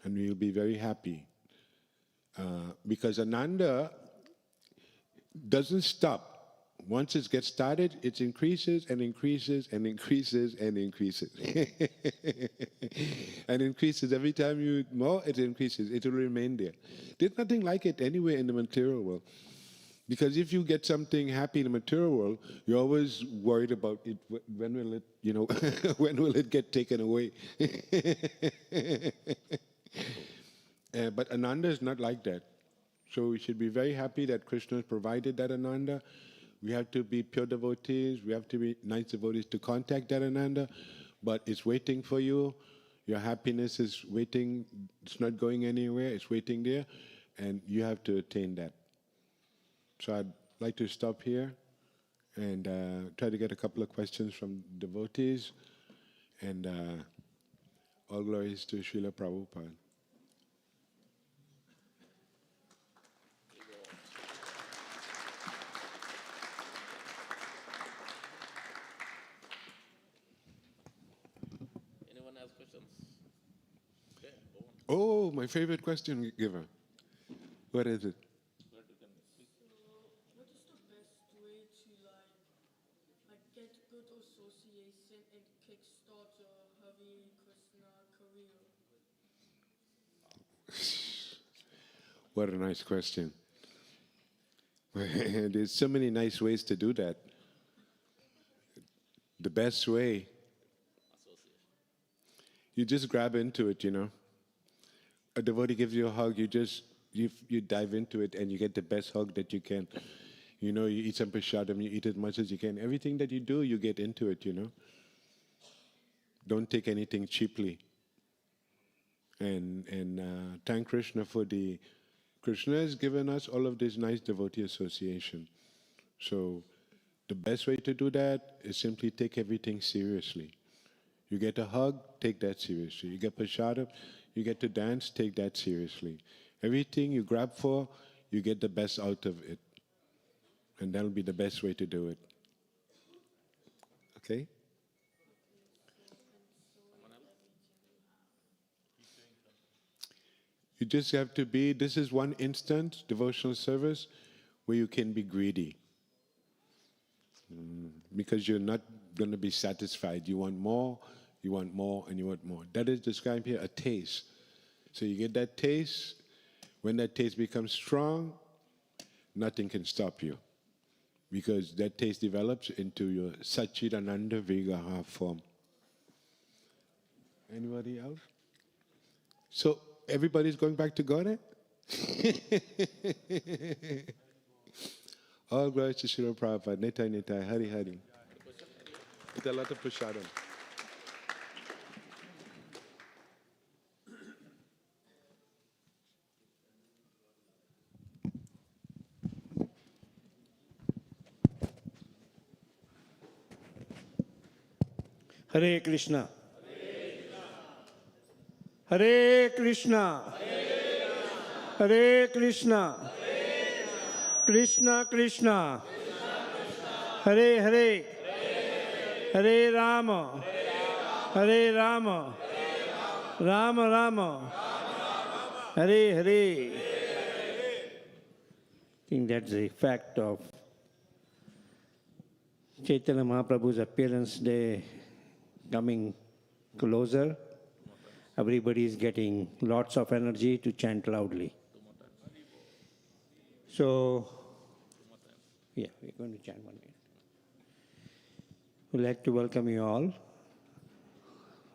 And we'll be very happy. Because Ananda doesn't stop. Once it gets started, it increases and increases and increases and increases. And increases every time you more, it increases. It will remain there. There's nothing like it anywhere in the material world. Because if you get something happy in the material world, you're always worried about it. When will it, you know, when will it get taken away? But Ananda is not like that. So we should be very happy that Krishna has provided that Ananda. We have to be pure devotees. We have to be nice devotees to contact that Ananda. But it's waiting for you. Your happiness is waiting. It's not going anywhere. It's waiting there. And you have to attain that. So I'd like to stop here and try to get a couple of questions from devotees. And all glories to Srila Prabhupada. ask questions? Okay, go on. Oh, my favorite question giver. What is it? Glad you can speak. What is the best way to get good association and kickstart your Hare Krishna career? What a nice question. There's so many nice ways to do that. The best way, you just grab into it, you know. A devotee gives you a hug, you dive into it and you get the best hug that you can. You know, you eat some prasadam, you eat as much as you can. Everything that you do, you get into it, you know. Don't take anything cheaply. And thank Krishna for Krishna has given us all of this nice devotee association. So the best way to do that is simply take everything seriously. You get a hug, take that seriously. You get prasadam, you get to dance, take that seriously. Everything you grab for, you get the best out of it. And that'll be the best way to do it. Okay? You just have to be, this is one instant devotional service where you can be greedy. Because you're not going to be satisfied. You want more, you want more, and you want more. That is described here, a taste. So you get that taste. When that taste becomes strong, nothing can stop you. Because that taste develops into your Satchidananda Vigraha form. Anybody else? So everybody's going back to Godhead? All glory to Srila Prabhupada. Nitai, Nitai, Hari, Hari. With a lot of prasadam. Hare Krishna. Hare Krishna. Hare Krishna. Krishna Krishna. Hare Hare. Hare Rama. Hare Rama. Rama Rama. Hare Hare. I think that's the fact of Chaitanya Mahaprabhu's appearance day coming closer. Everybody is getting lots of energy to chant loudly. So, yeah, we're going to chant 1 minute. We'd like to welcome you all.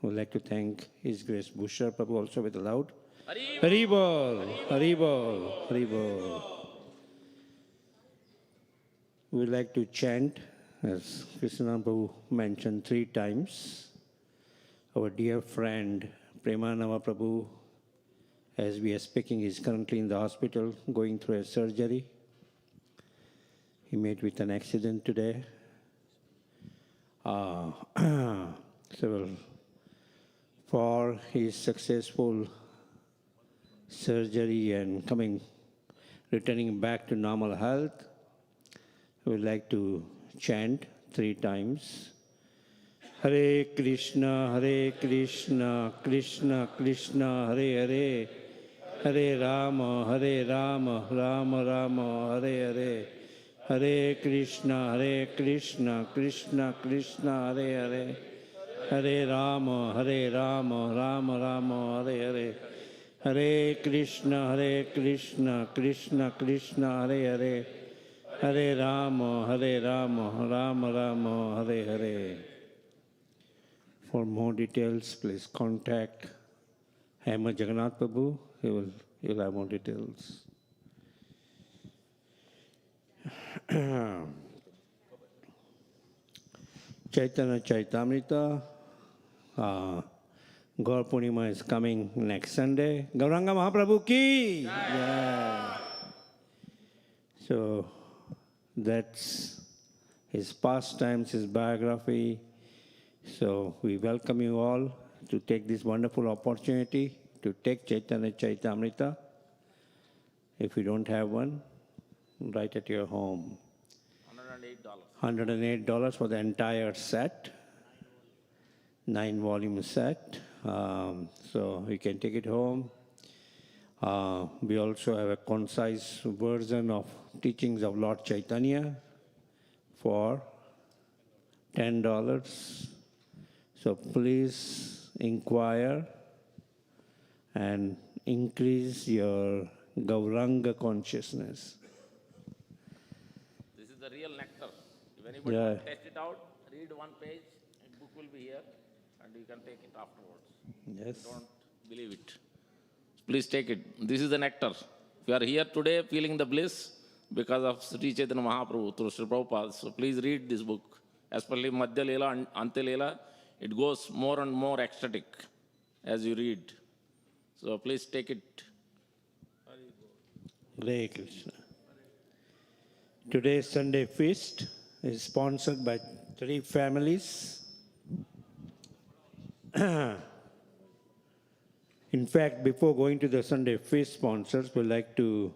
We'd like to thank His Grace Bhushar Prabhu also with a loud Haribol, Haribol, Haribol. We'd like to chant, as Krishna Prabhu mentioned 3 times, our dear friend Premanava Prabhu, as we are speaking, is currently in the hospital going through a surgery. He met with an accident today. So for his successful surgery and returning back to normal health, we would like to chant 3 times. Hare Krishna, Krishna Krishna, Hare Hare, Hare Rama, Rama Rama, Hare Hare, Hare Krishna, Krishna Krishna, Hare Hare, Hare Rama, Rama Rama, Hare Hare, Hare Krishna, Krishna Krishna, Hare Hare, Hare Rama, Rama Rama, Hare Hare. For more details, please contact Hema Jagannath Prabhu. He will have more details. Chaitanya Chaitamrita. Gaur Purnima is coming next Sunday. Gauranga Mahaprabhu ki! Yeah. So that's his pastimes, his biography. So we welcome you all to take this wonderful opportunity to take Chaitanya Chaitamrita. If you don't have one, right at your home. $108. $108 for the entire set. 9-volume set, so you can take it home. We also have a concise version of teachings of Lord Chaitanya for $10. So please inquire and increase your Gauranga consciousness. This is the real nectar. If anybody Yeah. wants to test it out, read one page, a book will be here, and you can take it afterwards. Yes. Don't believe it. Please take it. This is the nectar. If you are here today feeling the bliss because of Sri Chaitanya Mahaprabhu through Sri Prabhupada, so please read this book. Especially Madhya Leela and Ante Leela, it goes more and more ecstatic as you read. So please take it. Hare Krishna. Today's Sunday feast is sponsored by 3 families. In fact, before going to the Sunday feast sponsors, we'd like to,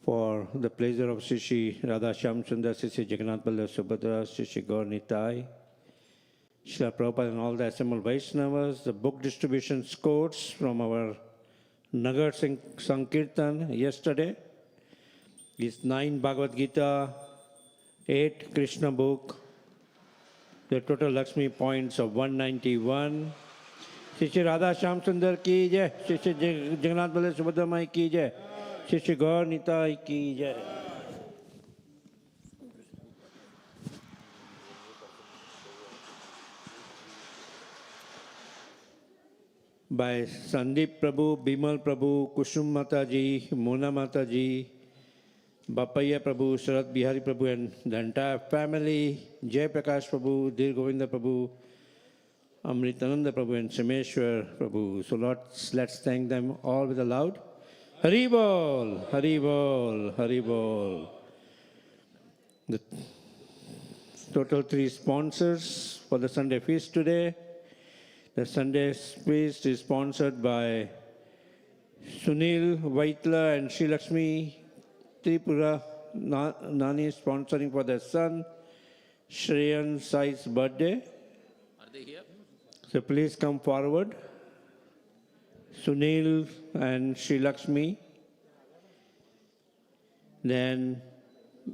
for the pleasure of Sri Radha Shyamsundar, Sri Jagannath Ballabha Subhadra, Sri Gaur Nitai, Srila Prabhupada and all the assembled Vaishnavas, the book distribution scores from our Nagar Sankirtan yesterday is 9 Bhagavad Gita, 8 Krishna book, the total Lakshmi points of 191. Shri Radha Shyam Sundar ki jai, Shri Jagannath Ballabha Subhadra Mai ki jai, Shri Gaur Nitai ki jai. By Sandeep Prabhu, Bimal Prabhu, Kusum Mataji, Mona Mataji, Bapaya Prabhu, Sharat Bihari Prabhu, and the entire family, Jai Prakash Prabhu, Dhir Govinda Prabhu, Amritananda Prabhu, and Sameshwar Prabhu. So let's thank them all with a loud Hari Bol, Hari Bol, Hari Bol. The total 3 sponsors for the Sunday feast today. The Sunday feast is sponsored by Sunil Vaitla and Sri Lakshmi Tripura Nani, sponsoring for their son Shreyan Sai's birthday. Are they here? So please come forward. Sunil and Sri Lakshmi. Then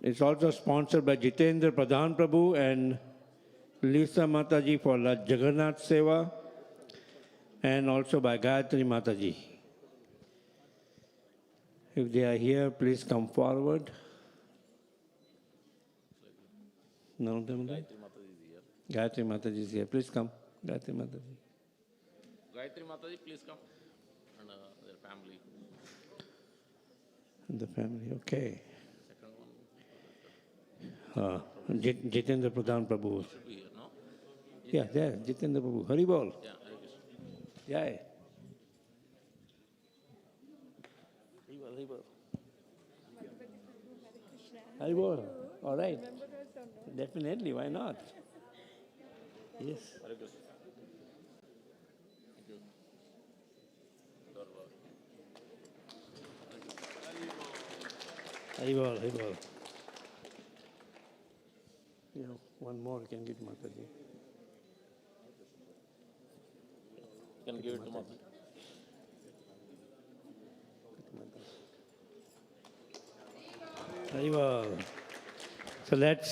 it's also sponsored by Jitendra Pradhan Prabhu and Lisa Mataji for La Jagannath Seva, and also by Gayatri Mataji. If they are here, please come forward. None of them are there? Gayatri Mataji is here. Please come. Gayatri Mataji. Gayatri Mataji, please come. And their family. And the family, okay. Second one Jitendra Pradhan Prabhu. should be here, no? Yeah, there, Jitendra Prabhu. Hari Bol. Yeah, Hare Krishna. Jai. Hari Bol. Hari Bol. All right. Definitely, why not? Yes. Hare Krishna. Thank you. Hari Bol, Hari Bol. You know, one more you can give Mataji. You can give it to Mataji. Hari Bol. So let's